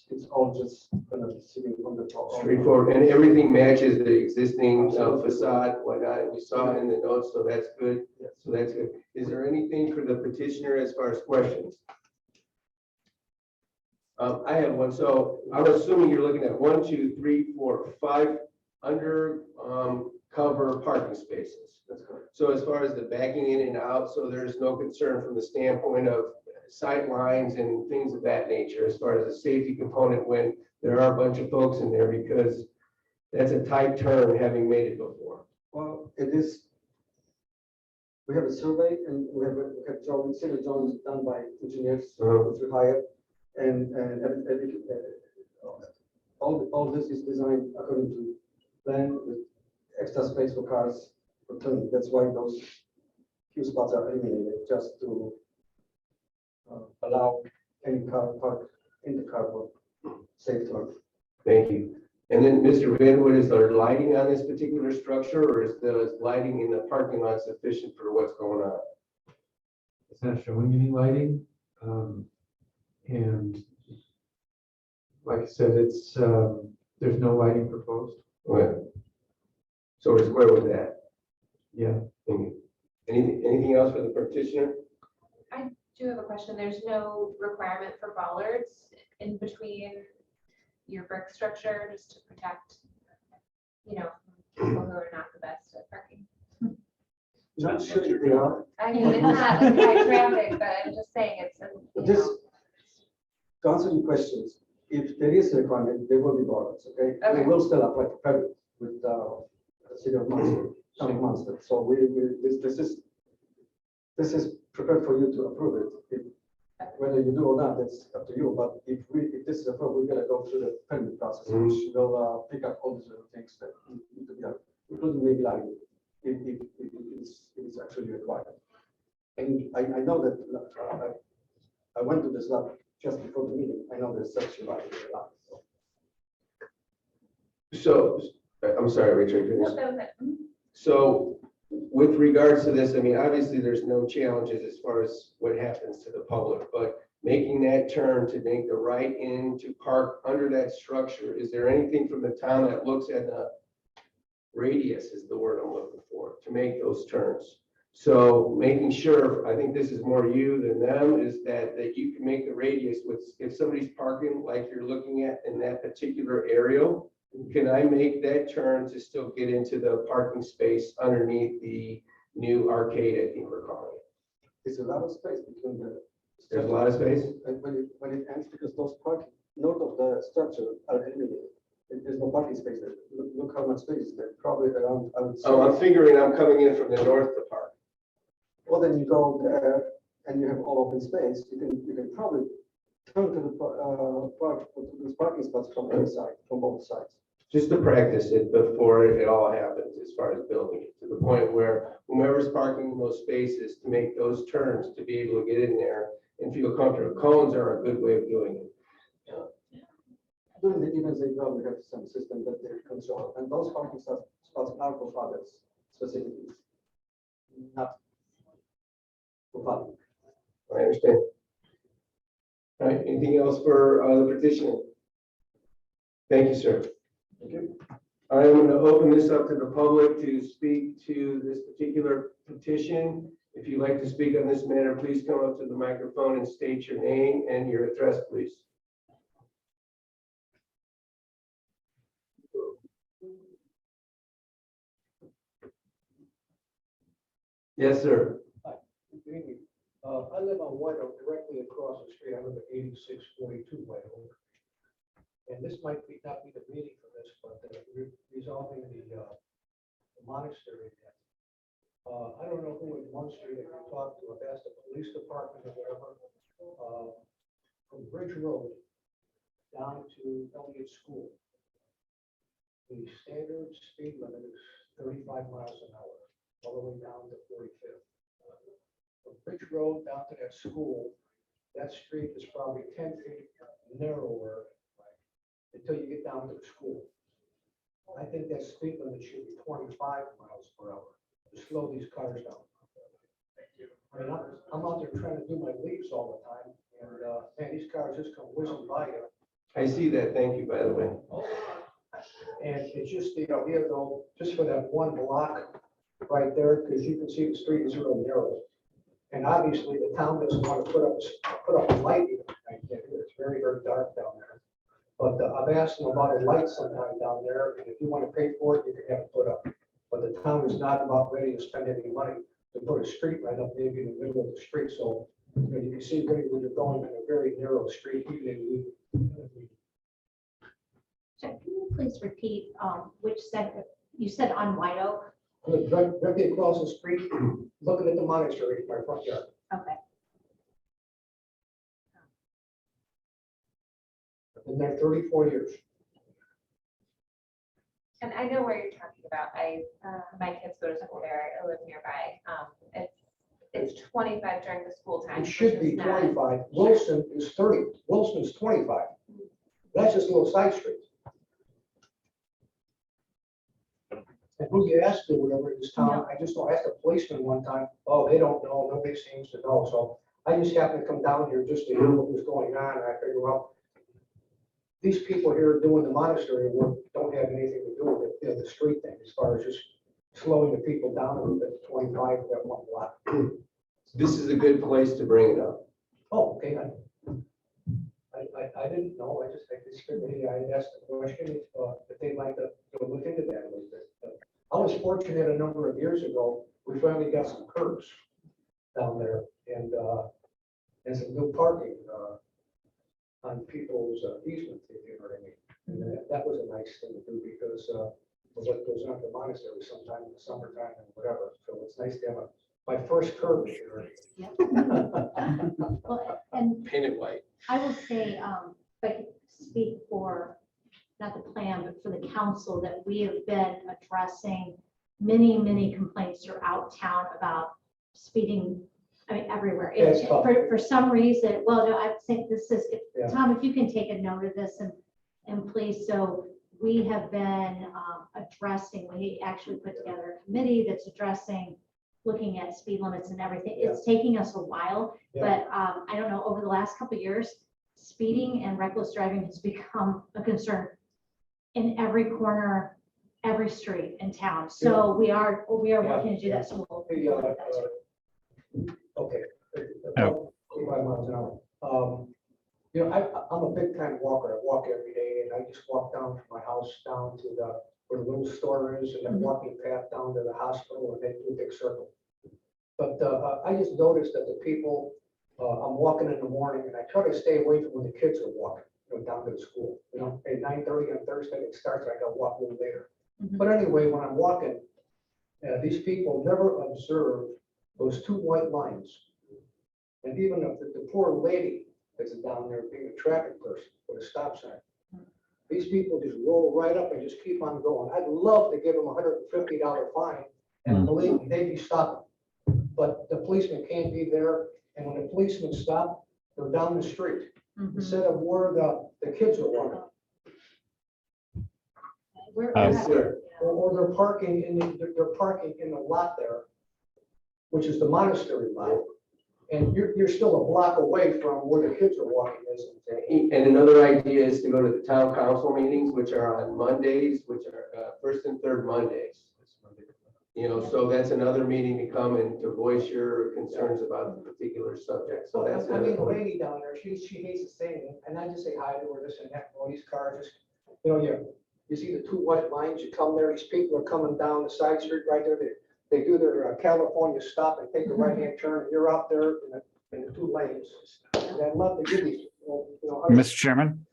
It's all just gonna be sitting on the top. Straightforward, and everything matches the existing facade, whatnot, we saw in the notes, so that's good. So that's good. Is there anything for the petitioner as far as questions? I have one, so I'm assuming you're looking at 1, 2, 3, 4, 5 under cover parking spaces. That's correct. So as far as the backing in and out, so there's no concern from the standpoint of sight lines and things of that nature, as far as the safety component when there are a bunch of folks in there, because that's a tight turn, having made it before. Well, it is. We have a survey and we have drawings, civil drawings done by engineers, which we hired, and all this is designed according to plan with extra space for cars for turning. That's why those few spots are eliminated, just to allow any car park in the car for safe turn. Thank you. And then, Mr. Vanwood, is there lighting on this particular structure, or is the lighting in the parking lot sufficient for what's going on? It's not showing any lighting. And like I said, it's, there's no lighting proposed. Okay. So we're square with that. Yeah. Thank you. Anything else for the petitioner? I do have a question. There's no requirement for bollards in between your brick structure just to protect, people who are not the best at parking. Not sure if they are. I mean, it's not like high traffic, but I'm just saying it's, This, to answer your questions, if there is a requirement, there will be borders, okay? Okay. We will still apply for permit with the city of Munster, county of Munster. So this is prepared for you to approve it. Whether you do or not, that's up to you. But if this is approved, we're gonna go through the permit process, which will pick up all these little things that need to be done, including maybe lighting, if it's actually required. And I know that I went to this lab just before the meeting. I know there's such a lighting in the lab. So, I'm sorry, Richard. No, that was it. So with regards to this, I mean, obviously, there's no challenges as far as what happens to the public, but making that turn to make the right in to park under that structure, is there anything from the town that looks at the radius is the word I'm looking for, to make those turns? So making sure, I think this is more you than them, is that you can make the radius with, if somebody's parking like you're looking at in that particular area, can I make that turn to still get into the parking space underneath the new arcade, I think we're calling it? There's a lot of space between the. There's a lot of space? And when it ends, because those parking, north of the structure are eliminated. There's no parking space there. Look how much space is there, probably around, I would say. Oh, I'm figuring I'm coming in from the north to park. Well, then you go there and you have all open space. You can probably turn to the park, to those parking spots from any side, from both sides. Just to practice it before it all happens, as far as building it, to the point where whomever's parking in those spaces to make those turns, to be able to get in there and feel comfortable. Cones are a good way of doing it. During the events they go, we have some system that they control, and those parking spots are for fathers specifically, not for public. I understand. All right, anything else for the petitioner? Thank you, sir. Thank you. All right, I'm going to open this up to the public to speak to this particular petition. If you'd like to speak on this matter, please come up to the microphone and state your name and your address, please. Yes, sir. Good evening. I live on White Oak, directly across the street. I live at 8642 White Oak. And this might not be the meeting for this, but resolving the monastery. I don't know who in Munster that you talked to. I've asked the police department or whatever. From Bridge Road down to Elliott School. the standard speed limit is 35 miles an hour, all the way down to 45th. From Bridge Road down to that school, that street is probably 10 feet narrower until you get down to the school. I think that speed limit should be 25 miles per hour to slow these cars down. I mean, I'm out there trying to do my leaves all the time, and, man, these cars just come whizzing by you. I see that. Thank you, by the way. And it's just the idea though, just for that one block right there, because you can see the street is real narrow. And obviously, the town doesn't want to put up a light even at night. It's very, very dark down there. But I've asked them about a light sometime down there, and if you want to pay for it, you can have it put up. But the town is not about ready to spend any money to put a street light up maybe in the middle of the street. So, you know, you can see really where you're going in a very narrow street, even in the So can you please repeat which sector, you said on White Oak? directly across the street, looking at the monastery in my front yard. Okay. I've been there 34 years. And I know where you're talking about. My kids go to school there. I live nearby. It's 25 during the school time. It should which be is not- 25. Wilson is 30. Wilson's 25. That's just a little side street. And who you ask or whatever in this town, I just don't ask a policeman one time, oh, they don't know, nobody seems to know. So I just happened to come down here just to hear what was going on. And I figured, well, these people here doing the monastery work don't have anything to do with it, you know, the street thing, as far as just slowing the people down a little bit, 25 for that one block. This is a good place to bring it up. Oh, okay. I didn't know. I just figured, hey, I asked the question if they'd like to go look into that a little bit. I was fortunate a number of years ago, we finally got some curbs down there and some new parking on people's easement, if you know what I mean. And that was a nice thing to do because of what goes on at the monastery sometime in the summertime and whatever. So it's nice to have my first curb here. Well, and Painted white. I will say, if I could speak for, not the plan, but for the council, that we have been addressing many complaints throughout town about speeding, I mean, everywhere. It's tough. For some reason, well, no, I think this is, Yeah. Tom, if you can take a note of this and please, so we have been addressing, we actually put together a committee that's addressing, looking at speed limits and everything. It's taking us a while, Yeah. but I don't know, over the last couple of years, speeding and reckless driving has become a concern in every corner, every street in town. So we are working to do that. So we'll Hey, look at that too. okay. Oh. 25 miles an hour. You know, I'm a big time walker. I walk every day and I just walk down from my house down to where the little store is and then walking path down to the hospital and then do a big circle. But I just noticed that the people, I'm walking in the morning and I try to stay away from when the kids are walking, you know, down to the school. You know, at 9:30 on Thursday, it starts, I gotta walk a little later. Mhm. But anyway, when I'm walking, these people never observe those two white lines. And even if the poor lady that's down there being a traffic person with a stop sign, these people just roll right up and just keep on going. I'd love to give them a $150 fine, and believe me, they'd be stopping. But the policeman can't be there, and when the policemen stop, they're down the street Mhm. instead of where the kids are walking. Yes, sir. Or they're parking in the lot there, which is the monastery lot. And you're still a block away from where the kids are walking, isn't it? And another idea is to go to the town council meetings, which are on Mondays, which are first and third Mondays. You know, so that's another meeting to come and to voice your concerns about the particular subject. So that's I mean, another the point. lady down there, she hates to say anything, and I just say hi to her, this and that, all these cars, just, you know, you see the two white lines, you come there, these people are coming down the side street right there, they do their California stop and take the right-hand turn, and you're out there in the two lanes. And I'd love to give these, you know. Mr. Chairman,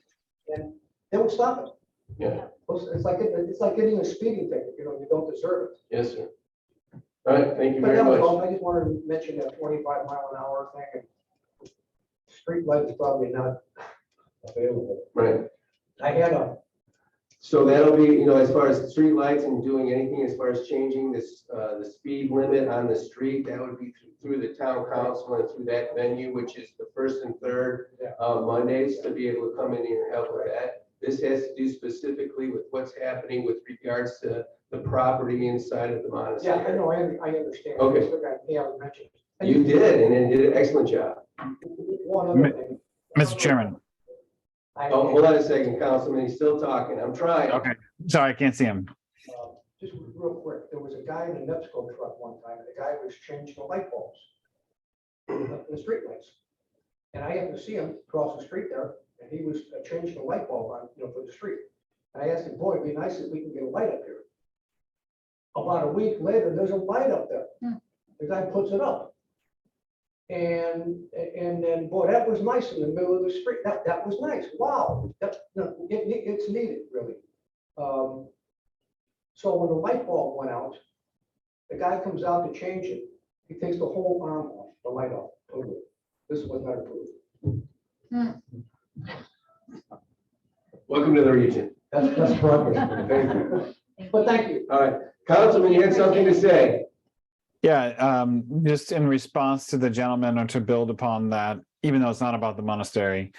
And they won't stop it. Yeah. It's like getting a speeding ticket, you know, you don't deserve it. Yes, sir. All right, thank you But very that was much. all. I just wanted to mention that 25 mile an hour thing. And street light is probably not available. Right. I had a So that'll be, as far as street lights and doing anything as far as changing this, the speed limit on the street, that would be through the town council and through that venue, which is the first and third Mondays, to be able to come in here and help with that. This has to do specifically with what's happening with regards to the property inside of the monastery. Yeah, I know, I understand. Okay. That's what I mentioned. You did, and did an excellent job. One other thing. Mr. Chairman. Oh, hold on a second, Councilman, he's still talking. I'm trying. Okay, sorry, I can't see him. Just real quick, there was a guy in a Netsco truck one time, and the guy was changing the light bulbs. The street lights. And I happened to see him cross the street there, and he was changing the light bulb on, for the street. And I asked him, boy, it'd be nice if we can get a light up here. About a week later, there's a light up there. The guy puts it up. And then, boy, that was nice in the middle of the street. That was nice. Wow. It's needed, really. So when the light bulb went out, the guy comes out to change it. He takes the whole arm off, the light off, totally. This was not approved. Welcome to the region. That's progress. Thank you. But thank you. All right, Councilman, you had something to say? Yeah, just in response to the gentleman, or to build upon that, even though it's not about the monastery,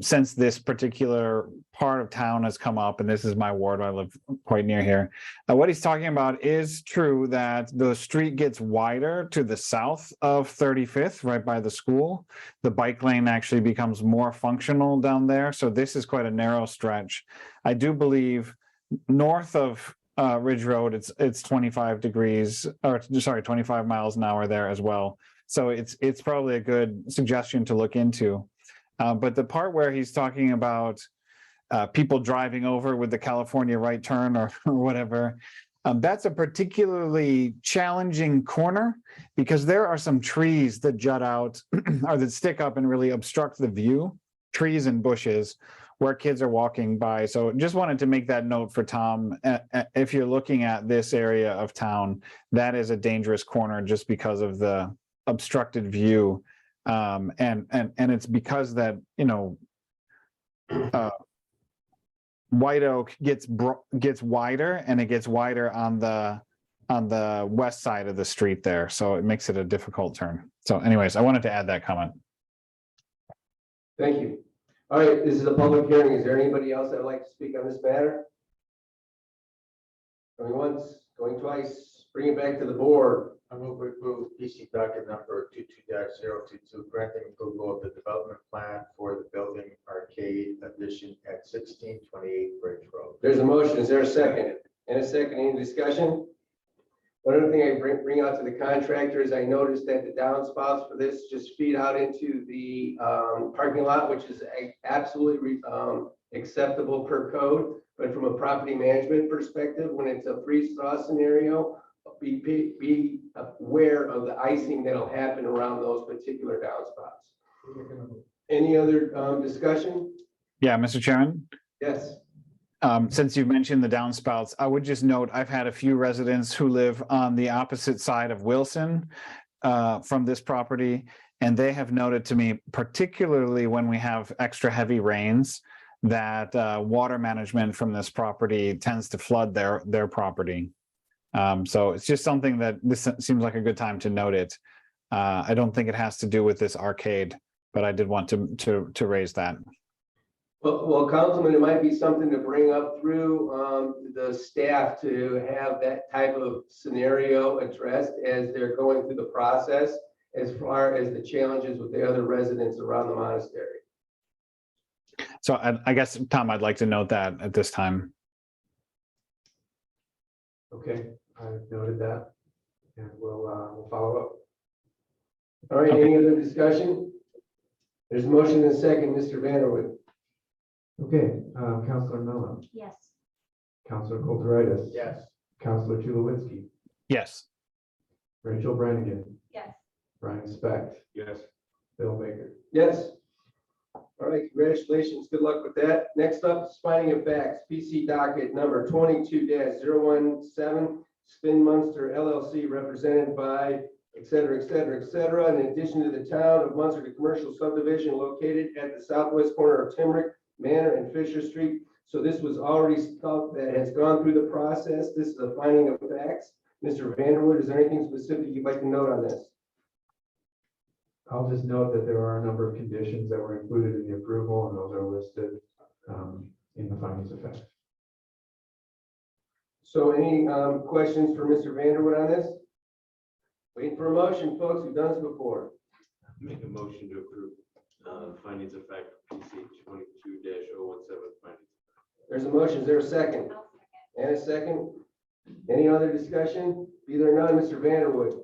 since this particular part of town has come up, and this is my ward, I live quite near here, what he's talking about is true, that the street gets wider to the south of 35th, right by the school. The bike lane actually becomes more functional down there, so this is quite a narrow stretch. I do believe north of Ridge Road, it's 25 degrees, or sorry, 25 miles an hour there as well. So it's probably a good suggestion to look into. But the part where he's talking about people driving over with the California right turn or whatever, that's a particularly challenging corner, because there are some trees that jut out or that stick up and really obstruct the view, trees and bushes, where kids are walking by. So just wanted to make that note for Tom. If you're looking at this area of town, that is a dangerous corner just because of the obstructed view. And it's because that, White Oak gets wider, and it gets wider on the west side of the street there. So it makes it a difficult turn. So anyways, I wanted to add that comment. Thank you. All right, this is a public hearing. Is there anybody else that would like to speak on this matter? Going once, going twice, bring it back to the board. I move we approve PC docket number 22-022, granting approval of the development plan for the building arcade addition at 1628 Bridge Road. There's a motion. Is there a second? And a second, any discussion? One other thing I bring out to the contractor is I noticed that the downspouts for this just feed out into the parking lot, which is absolutely acceptable per code. But from a property management perspective, when it's a freeze-thaw scenario, be aware of the icing that'll happen around those particular downspouts. Any other discussion? Yeah, Mr. Chairman. Yes. Since you've mentioned the downspouts, I would just note, I've had a few residents who live on the opposite side of Wilson from this property, and they have noted to me, particularly when we have extra heavy rains, that water management from this property tends to flood their property. So it's just something that this seems like a good time to note it. I don't think it has to do with this arcade, but I did want to raise that. Well, Councilman, it might be something to bring up through the staff to have that type of scenario addressed as they're going through the process, as far as the challenges with the other residents around the monastery. So I guess, Tom, I'd like to note that at this time. Okay, I've noted that, and we'll follow up. All right, any other discussion? There's a motion and a second, Mr. Vanderwood. Okay, Councilor Mello, Yes. Councilor Kulturitis. Yes. Councilor Tulowitzki, Yes. Rachel Brannigan, Yes. Brian Specht, Yes. Bill Baker. Yes. All right, congratulations. Good luck with that. Next up, finding of facts, PC docket number 22-017, Spin Munster LLC, represented by et cetera, et cetera, et cetera. In addition to the town of Munster, the commercial subdivision located at the southwest corner of Timrick Manor and Fisher Street, So this was already stuff that has gone through the process. This is a finding of facts. Mr. Vanderwood, is there anything specific you'd like to note on this? I'll just note that there are a number of conditions that were included in the approval, and those are listed in the findings of fact. So any questions for Mr. Vanderwood on this? Waiting for a motion, folks. We've done this before. Make a motion to approve findings of fact PC 22-017 findings. There's a motion. Is there a second? And a second. Any other discussion? Be there none, Mr. Vanderwood.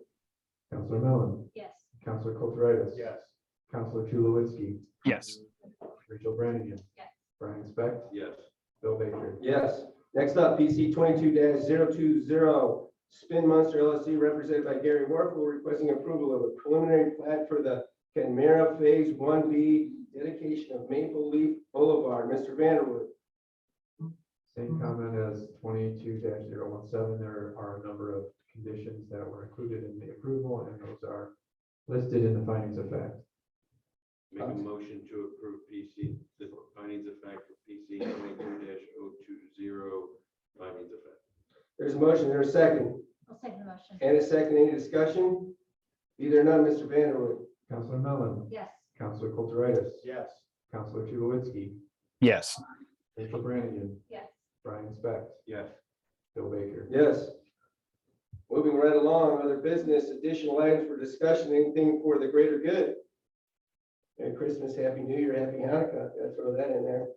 Counselor Mellon, Yes. Counselor Kulturitis. Yes. Counselor Tulowitzki, Yes. Rachel Brannigan. Yes. Brian Specht, Yes. Bill Baker. Yes. Next up, PC 22-020, Spin Monster LLC, represented by Gary Warfel, requesting approval of a preliminary plat for the Kenmare Phase 1B dedication of Maple Leaf Boulevard. Mr. Vanderwood. Same comment as 22-017. There are a number of conditions that were included in the approval, and those are listed in the findings of fact. Make a motion to approve PC, the findings of fact for PC 22-020 findings of fact. There's a motion. There's a second. I'll second the motion. And a second. Any discussion? Be there none, Mr. Vanderwood. Counselor Mellon, Yes. Counselor Kulturitis. Yes. Counselor Tulowitzki, Yes. Rachel Brannigan, Yes. Brian Specht, Yes. Bill Baker. Yes. Moving right along, other business, additional items for discussion, anything for the greater good. Merry Christmas, Happy New Year, Happy Hanukkah. Gotta throw that in there.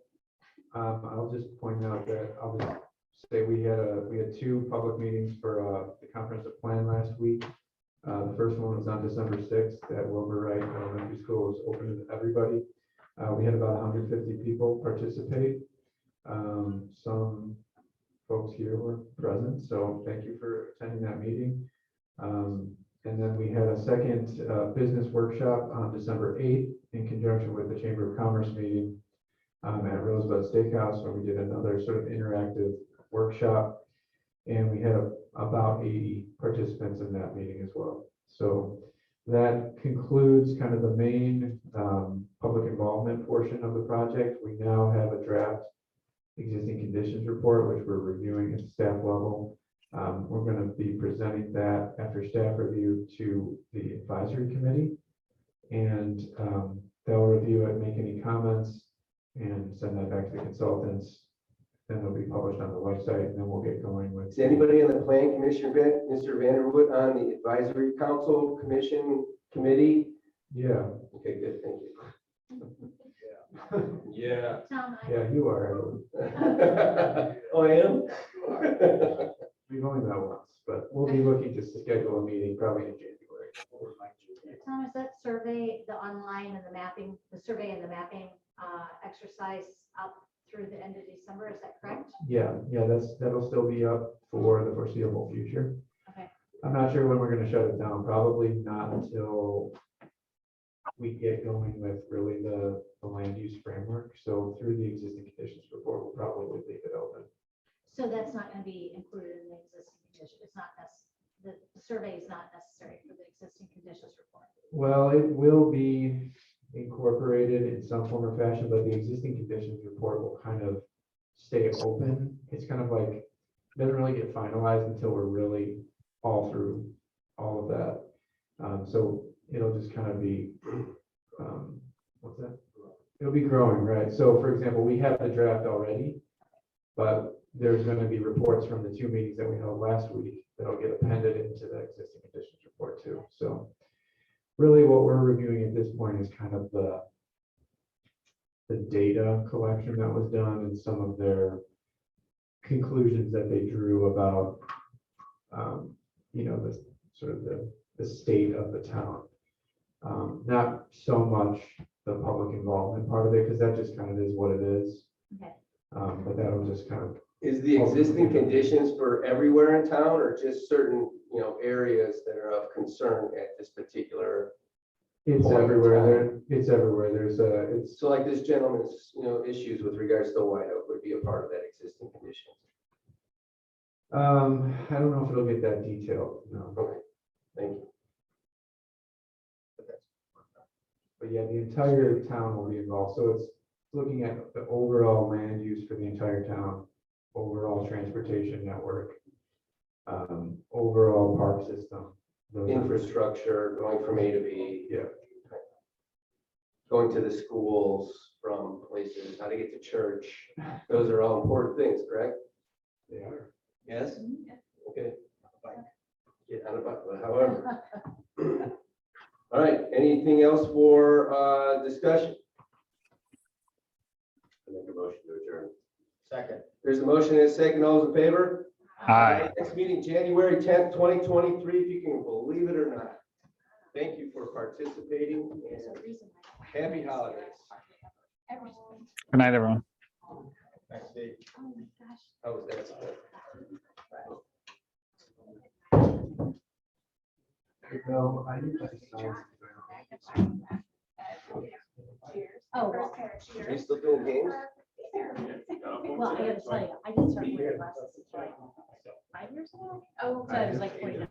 I'll just point out that I'll just say we had two public meetings for the comprehensive plan last week. The first one was on December 6th at Wilbur Wright Elementary School. It was open to everybody. We had about 150 people participate. Some folks here were present, so thank you for attending that meeting. And then we had a second business workshop on December 8th in conjunction with the Chamber of Commerce meeting at Rosebud Steakhouse, where we did another sort of interactive workshop. And we had about 80 participants in that meeting as well. So that concludes kind of the main public involvement portion of the project. We now have a draft existing conditions report, which we're reviewing at the staff level. We're going to be presenting that after staff review to the advisory committee. And they'll review it, make any comments, and send that back to the consultants. Then it'll be published on the website, and then we'll get going with. Is anybody on the plan commission, Mr. Vanderwood, on the advisory council commission committee? Yeah, Okay, good, thank Yeah. Tom, yeah, you are. Oh, I am? We've only met once, but we'll be looking to schedule a meeting probably in January. Tom, is that survey, the online and the mapping, the survey and the mapping exercise up through the end of December, is that correct? Yeah, that'll still be up for the foreseeable future. Okay. I'm not sure when we're gonna shut it down, probably not until we get going with really the land use framework. So through the existing conditions report, we'll probably leave it open. So that's not going to be included in the existing condition, it's not, the survey is not necessary for the existing conditions report. Well, it will be incorporated in some form or fashion, but the existing conditions report will kind of stay open. It's kind of like, it doesn't really get finalized until we're really all through all of that. So it'll just kind of be, what's that? It'll be growing, right? So for example, we have the draft already, but there's going to be reports from the two meetings that we held last week that'll get appended into the existing conditions report too. So really what we're reviewing at this point is kind of the data collection that was done and some of their conclusions that they drew about, the sort of the state of the town. Not so much the public involvement part of it, because that just kind of is what it is. Okay. But that'll just kind of. Is the existing conditions for everywhere in town or just certain, areas that are of concern at this particular? It's point in everywhere time? there. It's everywhere. It's. So like this gentleman's, issues with regards to White Oak would be a part of that existing conditions. I don't know if it'll get that detailed, no. Okay, thank you. But yeah, the entire town will be involved. So it's looking at the overall land use for for the entire town, overall transportation network, overall park system. Those are- Infrastructure going from A to B. Yeah. Going to the schools from places, how to get to church. Those are all important things, correct? They are. Yes? Okay. Yeah, I don't know, however. All right, anything else for discussion? I make a motion to adjourn. Second. There's a motion and a second. All those in favor? Aye. Next meeting, January 10th, 2023, if you can believe it or not. Thank you for participating and happy holidays. Good night, everyone. Thanks, Dave. Oh my gosh. How was that? No, I need to sign. Oh, well, Are you still doing games? well, I gotta tell you, I didn't start wearing glasses until like 5 years ago. Oh. So I was like 29.